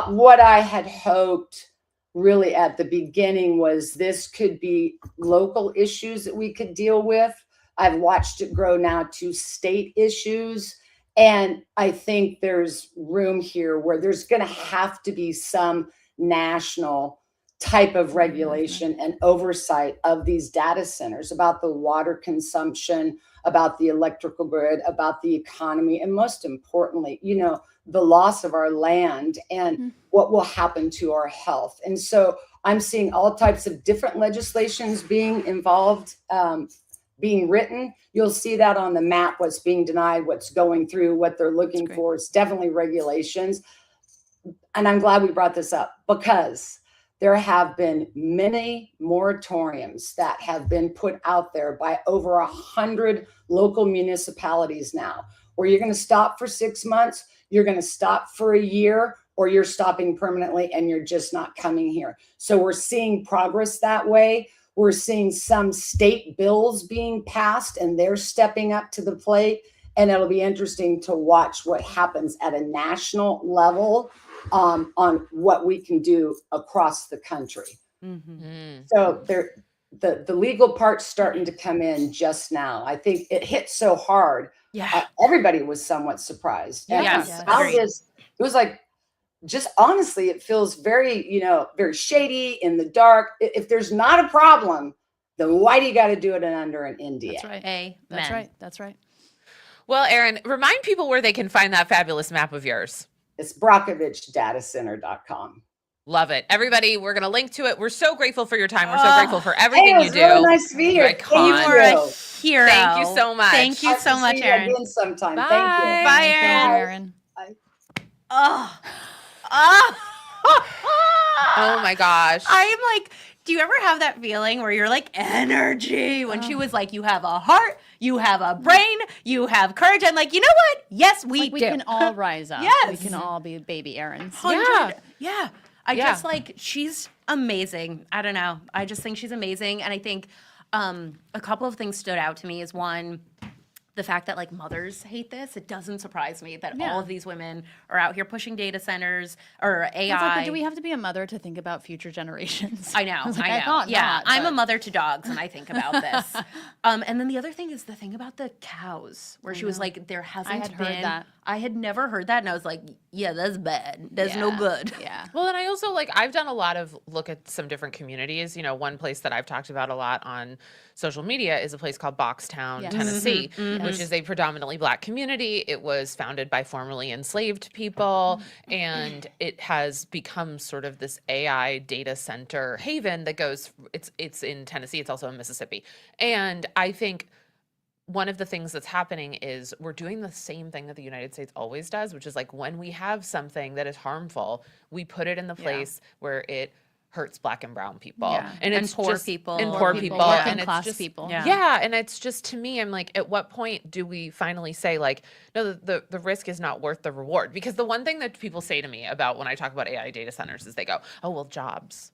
D: What I had hoped really at the beginning was this could be local issues that we could deal with. I've watched it grow now to state issues. And I think there's room here where there's going to have to be some national type of regulation and oversight of these data centers about the water consumption, about the electrical grid, about the economy, and most importantly, the loss of our land and what will happen to our health. And so I'm seeing all types of different legislations being involved, being written. You'll see that on the map, what's being denied, what's going through, what they're looking for. It's definitely regulations. And I'm glad we brought this up because there have been many moratoriums that have been put out there by over 100 local municipalities now, where you're going to stop for 6 months, you're going to stop for a year, or you're stopping permanently and you're just not coming here. So we're seeing progress that way. We're seeing some state bills being passed and they're stepping up to the plate. And it'll be interesting to watch what happens at a national level on what we can do across the country. So the legal part's starting to come in just now. I think it hit so hard
C: Yeah.
D: Everybody was somewhat surprised. And
C: Yes,
D: how
C: agreed.
D: it was like, just honestly, it feels very, very shady in the dark. If there's not a problem, then why do you got to do it under an NDA?
B: That's right.
C: Amen.
B: That's right. That's right.
A: Well, Erin, remind people where they can find that fabulous map of yours.
D: It's BrockovichDataCenter.com.
A: Love it. Everybody, we're going to link to it. We're so grateful for your time. We're so grateful for everything
D: Hey, it
A: you
D: was
A: do.
D: really nice to be here.
A: You're iconic.
C: You are a hero.
A: Thank you so much.
C: Thank you
D: Hope
C: so
D: to
C: much,
D: see you
C: Erin.
D: again sometime.
A: Bye.
D: Thank you.
C: Bye,
B: Thank you,
C: Erin.
B: Erin.
C: Oh. Oh.
A: Oh my gosh.
C: I'm like, do you ever have that feeling where you're like energy? When she was like, you have a heart, you have a brain, you have courage. I'm like, you know what? Yes, we
B: Like we
C: do.
B: can all rise up.
C: Yes.
B: We can all be baby Erins.
C: 100. Yeah. I
A: Yeah.
C: just like, she's amazing. I don't know. I just think she's amazing. And I think a couple of things stood out to me is one, the fact that like mothers hate this. It doesn't surprise me that all of these women are out here pushing data centers or AI.
B: It's like, but do we have to be a mother to think about future generations?
C: I know.
B: was like,
C: I know.
B: thought
C: yeah,
B: not,
C: I'm a
B: but-
C: mother to dogs, and I think about this. And then the other thing is the thing about the cows, where she was like, "There hasn't
B: had
C: been."
B: heard that.
C: I had never heard that, and I was like, "Yeah, that's bad. That's no
B: Yeah.
C: good."
B: Yeah.
A: Well, and I also I've done a lot of look at some different communities. One place that I've talked about a lot on social media is a place called Boxtown,
B: Yes.
A: Tennessee, which is a predominantly Black community. It was founded by formerly enslaved people, and it has become sort of this AI data center haven that goes. It's in Tennessee. It's also in Mississippi, and I think one of the things that's happening is we're doing the same thing that the United States always does, which is like when we have something that is harmful, we put it in the place where it hurts Black and brown people.
B: Yeah.
C: And
A: it's
C: poor
A: just-
C: people.
A: And
C: Poor
A: poor
C: people,
A: people.
C: yeah.
A: And
B: Working
A: it's
B: class
A: just,
B: people.
C: Yeah.
A: Yeah. And it's just, to me, I'm like, at what point do we finally say like, no, the risk is not worth the reward? Because the one thing that people say to me about when I talk about AI data centers is they go, oh, well, jobs.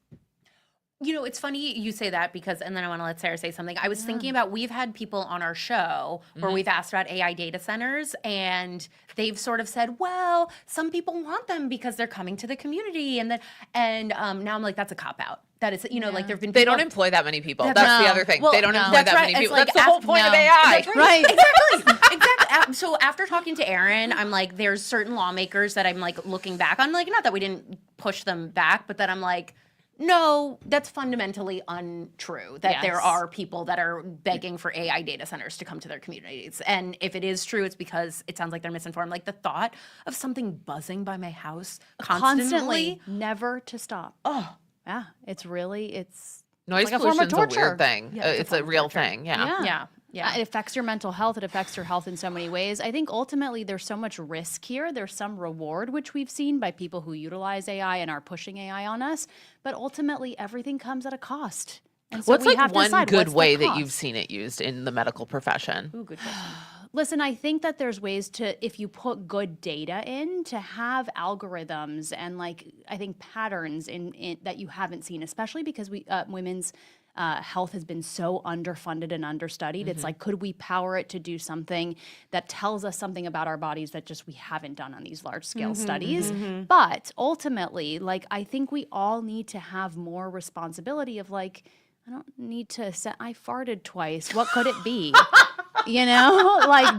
C: It's funny you say that because, and then I want to let Sarah say something. I was thinking about, we've had people on our show where we've asked about AI data centers, and they've sort of said, well, some people want them because they're coming to the community. And now I'm like, that's a cop out. That is, like there've been
A: They
C: people.
A: don't employ that many people.
C: That's-
A: That's the
C: no.
A: other thing.
C: Well,
A: They don't
C: no.
A: employ
C: That's
A: that
C: right.
A: many
C: It's
A: people.
C: like
A: That's the whole point of AI.
C: That's right. Exactly. So after talking to Erin, I'm like, there's certain lawmakers that I'm like looking back on, like, not that we didn't push them back, but that I'm like, no, that's fundamentally untrue, that there
B: Yes.
C: are people that are begging for AI data centers to come to their communities. And if it is true, it's because it sounds like they're misinformed. Like the thought of something buzzing by my house constantly.
B: never to stop.
C: Oh,
B: Yeah, it's
A: Noise
B: like a form of
A: pollution's a
B: torture.
A: weird thing.
C: Yeah, it's a
A: It's
C: form
A: a
C: of
A: real
C: torture.
A: thing. Yeah.
C: yeah.
B: It affects your mental health. It affects your health in so many ways. I think ultimately there's so much risk here. There's some reward, which we've seen by people who utilize AI and are pushing AI on us. But ultimately, everything comes at a cost. And so
A: What's
B: we
A: like
B: have to
A: one
B: decide
A: good
B: what's the
A: way that you've
B: cost.
A: seen it used in the medical profession?
C: Ooh, good question.
B: Listen, I think that there's ways to, if you put good data in, to have algorithms and I think patterns in that you haven't seen, especially because women's health has been so underfunded and understudied. It's like, could we power it to do something that tells us something about our bodies that just we haven't done on these large scale studies? But ultimately, I think we all need to have more responsibility of I don't need to say, I farted twice. What could it be?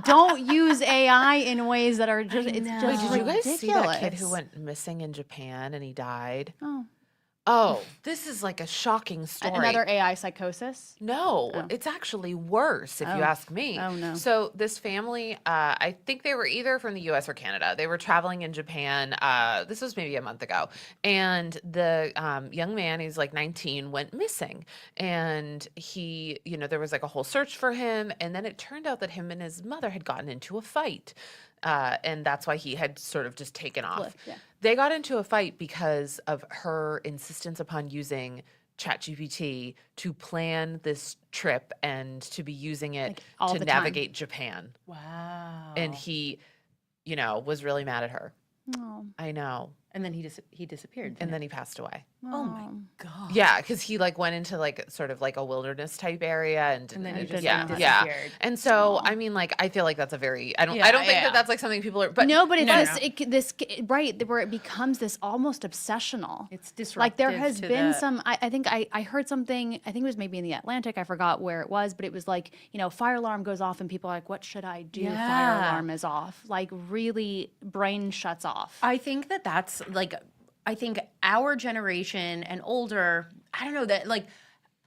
B: Don't use AI in ways that are just, it's just
A: Wait, did you guys see that kid
B: ridiculous.
A: who went missing in Japan and he died?
B: Oh.
A: Oh, this is like a shocking story.
B: Another AI psychosis?
A: No, it's actually worse if you ask me.
B: Oh, no.
A: So this family, I think they were either from the U.S. or Canada. They were traveling in Japan. This was maybe a month ago, and the young man, he's like 19, went missing, and he, there was like a whole search for him, and then it turned out that him and his mother had gotten into a fight. And that's why he had sort of just taken off.
B: Yeah.
A: They got into a fight because of her insistence upon using ChatGPT to plan this trip and to be using it
B: all
A: to
B: the time.
A: navigate Japan.
C: Wow.
A: And he, was really mad at her.
B: Oh.
A: I know.
C: And then he disappeared.
A: And then he passed away.
C: Oh my god.
A: Yeah, because he like went into like sort of like a wilderness type area, and
C: then he
A: it
C: just,
A: yeah,
C: like,
A: yeah.
C: disappeared.
A: And so I mean, like I feel like that's a very I don't
C: Yeah,
A: think
C: yeah.
A: that that's like something people are. But
B: No, but it's
C: No,
B: this,
C: no.
B: right, where it becomes this almost obsessional.
C: It's
B: like there
C: disruptive
B: has
C: to
B: been
C: the-
B: some. I think I heard something. I think it was maybe in the Atlantic. I forgot where it was, but it was like, fire alarm goes off and people are like, "What should I do?" Fire
C: Yeah.
B: alarm is off. Like really, brain shuts off.
C: I think that's like, I think our generation and older, I don't know that, like,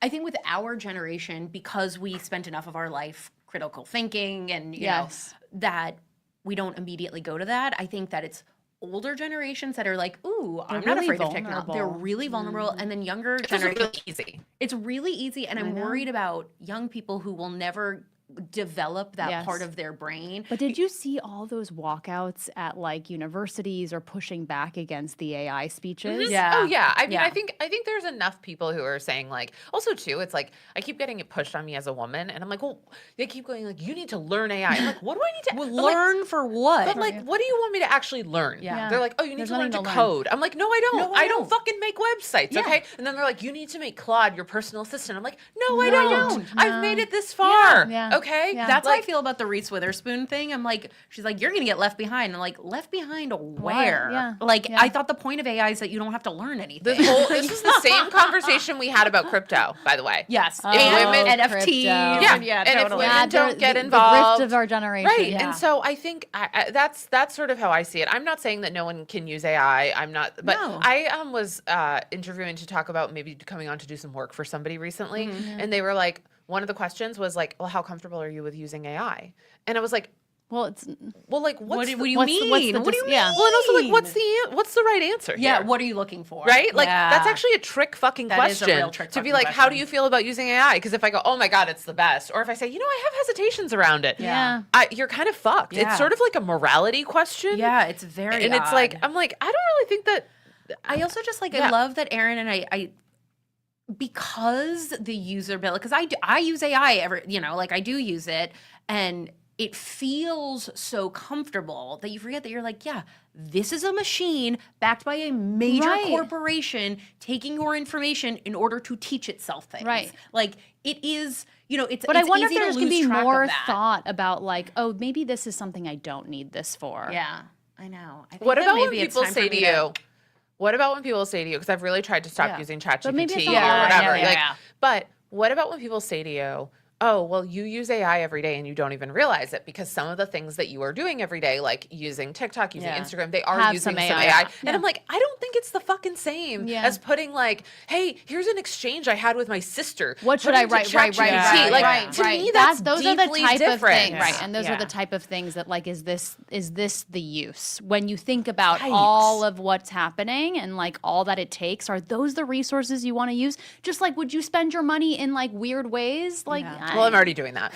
C: I think with our generation, because we spent enough of our life critical thinking and, you know,
B: Yes.
C: that we don't immediately go to that. I think that it's older generations that are like, ooh, I'm not
B: really
C: afraid of technology. They're
B: vulnerable.
C: really vulnerable. And then younger
A: it's
C: generations,
A: really easy.
C: it's really easy. And I'm worried about young people who will never develop that
B: Yes.
C: part of their brain.
B: But did you see all those walkouts at like universities or pushing back against the AI speeches?
C: Yeah.
A: Oh yeah. I mean,
C: Yeah.
A: I think there's enough people who are saying like, also too, it's like I keep getting it pushed on me as a woman, and I'm like, well, they keep going like, you need to learn AI. I'm like, what do I need to
C: Well,
A: I'm like,
C: learn for what?
A: But like, what do you want me to actually learn?
C: Yeah.
A: They're like, oh, you need
B: There's
A: to learn to
B: nothing to learn.
A: code. I'm like, no, I don't.
C: No, I
A: I don't
C: don't.
A: fucking make websites,
C: Yeah.
A: okay? And then they're like, you need to make Claude your personal assistant. I'm like, no, I
B: No,
A: don't. I've
B: no.
A: made it this far.
B: Yeah.
A: Okay?
B: Yeah.
C: That's how I
A: like,
C: feel about the Reese Witherspoon thing. I'm like, she's like, you're gonna get left behind. I'm like, left behind where?
B: Yeah.
C: Like,
B: Yeah.
C: I thought the point of AI is that you don't have to learn anything.
A: this is the same conversation we had about crypto, by the way.
C: Yes,
B: Oh,
C: and
A: women-
C: NFTs.
B: crypto.
A: Yeah.
C: yeah,
A: And if
C: totally.
A: women don't get
B: the
A: involved.
B: grift of our generation.
A: Right.
C: Yeah.
A: And so I think that's sort of how I see it. I'm not saying that no one can use AI. I'm not, but
C: No.
A: I was interviewing to talk about maybe coming on to do some work for somebody recently.
C: Mm-hmm.
A: And they were like, one of the questions was like, well, how comfortable are you with using AI? And I was like,
B: Well, it's
A: well, like,
C: What do you
B: what's
C: mean?
B: the
C: What do you mean?
B: yeah.
A: well, and also like, what's the right answer
C: Yeah,
A: here?
C: what are you looking for?
A: Right? Like,
C: Yeah.
A: that's actually a trick fucking
C: That is a
A: question
C: real trick
A: to be
C: fucking
A: like, how do
C: question.
A: you feel about using AI? Because if I go, oh my God, it's the best. Or if I say, I have hesitations around it.
B: Yeah.
A: You're kind of fucked.
C: Yeah.
A: It's sort of like a morality question.
C: Yeah, it's very
A: And it's like,
C: odd.
A: I'm like, I don't really think that.
C: I also just like,
A: Yeah.
C: I love that Erin and I because the usability, because I use AI like I do use it, and it feels so comfortable that you forget that you're like, yeah, this is a machine backed by a major
B: Right.
C: corporation taking your information in order to teach itself things.
B: Right.
C: Like it is, it's
B: But
C: it's
B: I wonder if
C: easy to
B: there's going to
C: lose
B: be
C: track of
B: more
C: that.
B: thought about like, oh, maybe this is something I don't need this for.
C: Yeah, I know. I think
A: What
C: that
A: about when
C: maybe it's
A: people
C: time for
A: say to
C: me
A: you? What about when people say to you? Because I've really tried to stop
C: Yeah.
A: using
B: But maybe it's
A: ChatGPT
B: not
A: or
B: all-
A: whatever.
C: yeah,
A: like,
C: yeah.
A: But what about when people say to you, oh, well, you use AI every day and you don't even realize it because some of the things that you are doing every day, like using TikTok, using
B: Yeah.
A: Instagram, they are
B: Have
A: using
B: some
A: some
B: AI.
A: AI.
B: Yeah.
A: And I'm like, I don't think it's the fucking same
B: Yeah.
A: as putting like, hey, here's an exchange I had with my sister.
B: What should
A: Put
B: I
A: into
B: write? Right.
A: ChatGPT. Like,
B: Right.
A: to
B: Right.
A: me, that's
B: those are the
A: deeply
B: type
A: different.
B: of things,
C: Yeah.
B: right? And those are
C: Yeah.
B: the type of things that like, is this the use when you think about
A: Right.
B: all of what's happening and like all that it takes? Are those the resources you want to use? Just like, would you spend your money in like weird ways? Like,
A: Well, I'm already doing that.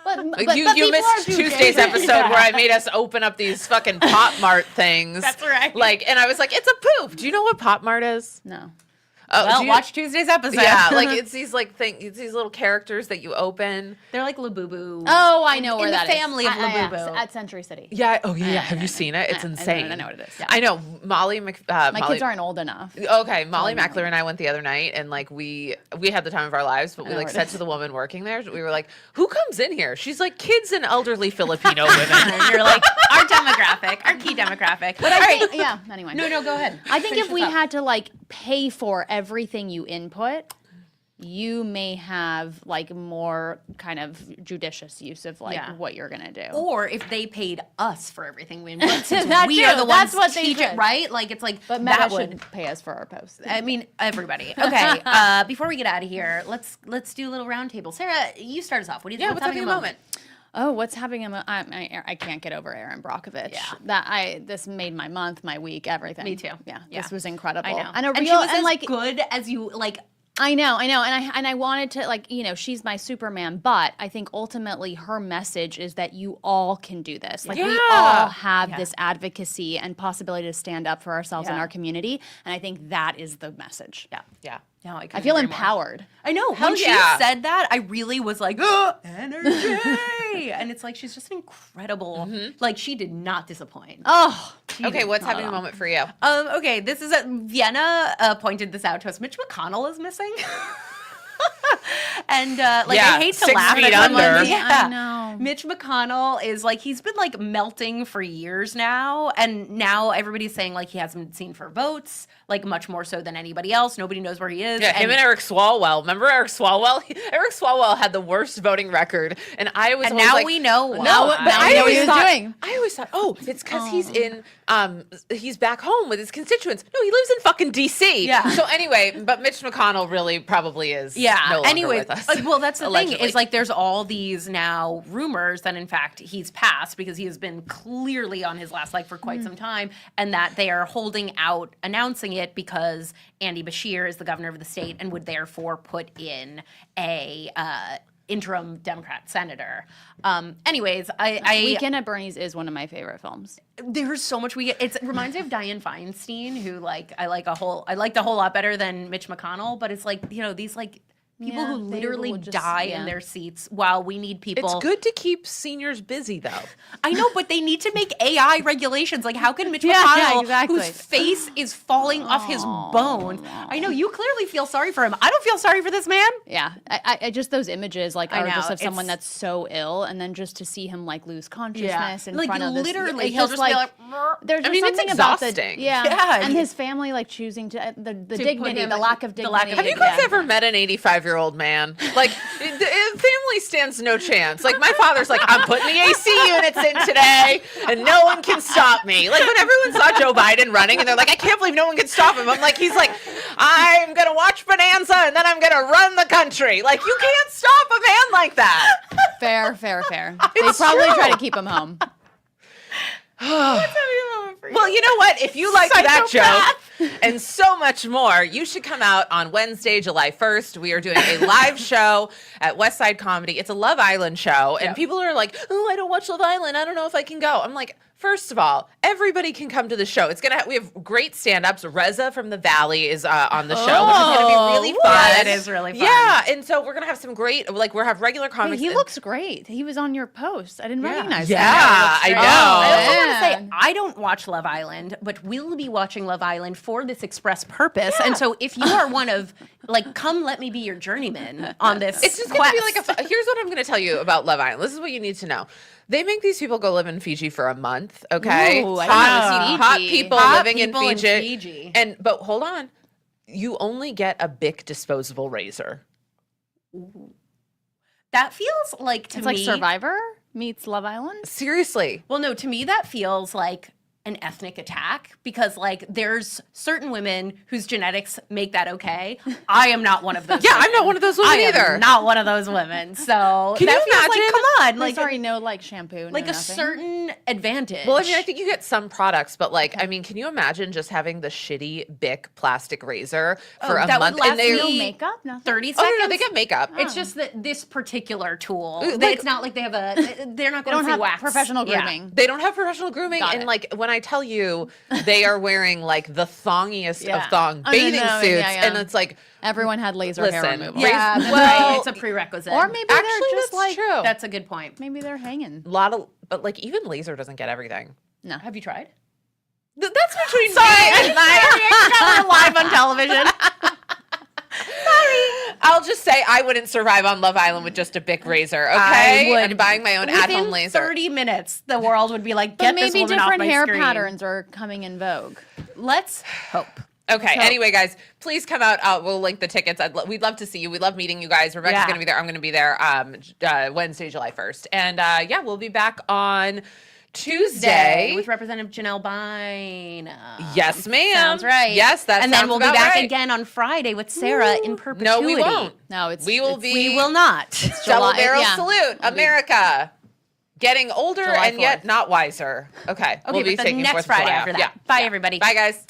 B: but
A: You
B: people are
A: missed
B: too
A: Tuesday's
B: different.
A: episode where I made us open up these fucking Pop Mart things.
C: That's right.
A: Like, and I was like, it's a poof. Do you know what Pop Mart is?
B: No.
A: Oh,
C: Well,
A: do you-
C: watch Tuesday's episode.
A: Yeah, like it's these it's these little characters that you open.
C: They're like Labubu.
B: Oh, I know where
C: in the
B: that is.
C: family of Labubu.
B: at Century City.
A: Yeah. Oh yeah. Have you seen it? It's
B: I know-
A: insane.
B: I know what it is.
A: I know. My
B: My kids aren't old enough.
A: Okay, Molly Mackler and I went the other night, and like we had the time of our lives. But we
B: know
A: like
B: where it
A: said
B: is.
A: to the woman working there, we were like, "Who comes in here?" She's like, "Kids and elderly Filipino women."
C: And you're like, our demographic, our key demographic. But
B: I think, yeah. Anyway.
C: no, go ahead.
B: I think
C: Finish
B: if we
C: this up.
B: had to like pay for everything you input, you may have like more kind of judicious use of like
C: Yeah.
B: what you're gonna do.
C: Or if they paid us for everything we input, since
B: That
C: we
B: too.
C: are the
B: That's
C: ones
B: what they
C: teach it,
B: should.
C: right? Like it's like
B: But Meta
C: that would.
B: should pay us for our posts.
C: I mean, everybody. Okay. Before we get out of here, let's do a little roundtable. Sarah, you start us off. What do you think?
A: Yeah, what's having a moment?
B: Oh, what's happening? I can't get over Erin Brockovich.
C: Yeah.
B: This made my month, my week, everything.
C: Me too.
B: Yeah,
C: Yeah.
B: this was incredible.
C: I know.
B: And a
C: she
B: real
C: was
B: and
C: as
B: like
C: good as you like.
B: I know, and I wanted to like she's my Superman, but I think ultimately her message is that you all can do this. Like we
A: Yeah.
B: all have this advocacy and possibility to stand up for ourselves and
C: Yeah.
B: our community, and I think that is the message.
C: Yeah.
A: Yeah.
C: No, I
B: I feel
C: agree more.
B: empowered.
C: I know.
A: Hell
C: When
A: yeah.
C: she said that, I really was like, oh, energy. And it's like, she's just incredible. Like, she did not disappoint.
B: Oh,
A: Okay, what's happening a moment for you?
C: Okay, this is Vienna pointed this out to us. Mitch McConnell is missing. And
A: Yeah,
C: I hate to
A: 6
C: laugh
A: feet
C: at someone.
A: under.
C: Yeah.
B: I know.
C: Mitch McConnell is like, he's been like melting for years now, and now everybody's saying like he hasn't been seen for votes, like much more so than anybody else. Nobody knows where he is.
A: Yeah, him and Eric Swalwell. Remember Eric Swalwell? Eric Swalwell had the worst voting record, and I was
C: And
A: always
C: now
A: like,
C: we know why.
A: but
B: now we know what
A: always
B: he was
A: thought-
B: doing.
A: I always thought, oh, it's because he's back home with his constituents. No, he lives in fucking D.C.
C: Yeah.
A: So anyway, but Mitch McConnell really probably is
C: Yeah.
A: no longer
C: Anyways,
A: with us.
C: well, that's the thing
A: Allegedly.
C: is like there's all these now rumors that in fact he's passed because he has been clearly on his last leg for quite some time, and that they are holding out announcing it because Andy Bashir is the governor of the state and would therefore put in a interim Democrat senator. Anyways, I
B: Weekend at Bernie's is one of my favorite films.
C: there's so much we get. It reminds me of Dianne Feinstein, who like I liked a whole lot better than Mitch McConnell. But it's like, you know, these like people
B: Yeah,
C: who
B: they
C: literally
B: will just-
C: die in
B: yeah.
C: their seats while we need people.
A: it's good to keep seniors busy, though.
C: I know, but they need to make AI regulations. Like, how can Mitch
B: Yeah,
C: McConnell,
B: exactly.
C: whose face is falling off his bone? I know you clearly feel sorry for him. I don't feel sorry for this man.
B: Yeah, I just those images like
C: I
B: are
C: know,
B: just of someone
C: it's-
B: that's so ill, and then just to see him like lose consciousness in
C: like
B: front of this,
C: literally,
B: it's
C: he'll just be like,
B: there's just
A: mean, it's
B: something about the
A: exhausting.
C: Yeah.
B: and his family like choosing to the
C: put
B: dignity,
C: him
B: the
C: in-
B: lack of
C: the
B: dignity.
C: lack of
A: Have you
C: dignity.
A: guys ever met an 85-year-old man? Like, family stands no chance. Like, my father's like, I'm putting the AC units in today, and no one can stop me. Like, when everyone saw Joe Biden running, and they're like, I can't believe no one can stop him. I'm like, he's like, I'm going to watch Bonanza, and then I'm going to run the country. Like, you can't stop a man like that.
B: Fair. They
A: It's
B: probably
A: true.
B: try to keep him home.
A: Well, you know what? If you like that joke and so much more, you should come out on Wednesday, July 1st. We are doing a live show at West Side Comedy. It's a Love Island show, and people are like, oh, I don't watch Love Island. I don't know if I can go. I'm like, first of all, everybody can come to the show. It's gonna we have great stand-ups. Reza from the Valley is on the show, which is gonna be really fun.
C: That is really fun.
A: Yeah, and so we're gonna have some great, like we'll have regular
B: Wait,
A: comics.
B: he
A: and-
B: looks great. He was on your post. I didn't recognize him.
A: Yeah, I know.
C: I also want to
B: man.
C: say I don't watch Love Island, but we'll be watching Love Island for this express purpose. And so if you are one of like, come let me be your journeyman on this.
A: It's just going to be like here's what I'm going to tell you about Love Island. This is what you need to know. They make these people go live in Fiji for a month, okay?
B: Ooh, I
A: hot,
B: didn't know.
A: hot
B: Fiji.
A: people
C: Hot
A: living
C: people
A: in
C: in
A: Fiji.
C: Fiji.
A: But hold on. You only get a Bic disposable razor.
C: that feels like to
B: It's
C: me
B: like Survivor meets Love Island.
A: Seriously.
C: Well, no, to me that feels like an ethnic attack because like there's certain women whose genetics make that okay. I am not one of those.
A: Yeah,
C: women.
A: I'm not one of those women
C: I
A: either.
C: am not one of those women. So
A: Can
C: that
A: you
C: feels
A: imagine?
C: like come on,
B: Like,
C: like
B: sorry, no like shampoo, no
C: like a
B: nothing.
C: certain advantage.
A: Well, I mean, I think you get some products, but like, I mean, can you imagine just having the shitty Bic plastic razor for a
C: that would
A: month?
C: last
A: And they,
B: no
C: me
B: makeup, nothing.
C: 30
A: oh
C: seconds.
A: no, they get makeup.
C: It's just that this particular tool,
A: Like-
C: it's not like they have they're not
B: They
C: going
B: don't
C: to
B: have
C: wax.
B: professional
C: Yeah.
B: grooming.
A: They don't have professional grooming,
B: Got
A: and
B: it.
A: like when I tell you, they are wearing like the thongiest
C: Yeah.
A: of thong
B: Oh, no,
A: bathing
B: no,
A: suits,
B: yeah.
A: and it's like,
B: Everyone had laser hair
A: Listen,
B: removal.
C: Yeah, that's
A: Well,
C: right. It's a prerequisite.
B: Or maybe
A: actually,
B: they're just
A: that's
B: like
A: true.
C: that's a good point.
B: maybe they're hanging.
A: but like even laser doesn't get everything.
B: No.
C: Have you tried?
A: That's between
C: Sorry,
A: me and
C: we're live on television.
A: I'll just say I wouldn't survive on Love Island with just a Bic razor. Okay,
C: would.
A: and buying my own at-home
C: Within
A: laser.
C: 30 minutes, the world would be like,
B: But
C: get this
B: maybe
C: woman off
B: different
C: my
B: hair
C: screen.
B: patterns are coming in vogue.
C: Let's hope.
A: Okay.
B: So-
A: Anyway, guys, please come out. We'll link the tickets. We'd love to see you. We love meeting you guys. Rebecca's
C: Yeah.
A: going to be there. I'm going to be there Wednesday, July 1st. And yeah, we'll be back on Tuesday.
C: with Representative Janelle Bine.
A: Yes, ma'am.
C: Sounds right.
A: Yes, that
C: And then
A: sounds
C: we'll be
A: about
C: back
A: right.
C: again on Friday with Sarah in perpetuity.
A: No, we won't.
B: No, it's
A: We will
B: it's-
A: be.
C: We will not.
A: Double
B: July-
A: barrel
B: yeah.
A: salute, America. Getting older
B: July
A: and yet
B: 4th.
A: not wiser. Okay.
C: Okay,
A: we'll be
C: but the
A: taking
C: next
A: 4th of
C: Friday
A: July
C: after
A: off.
C: that.
A: Yeah.
C: Bye,
A: Yeah.
C: everybody.
A: Bye, guys.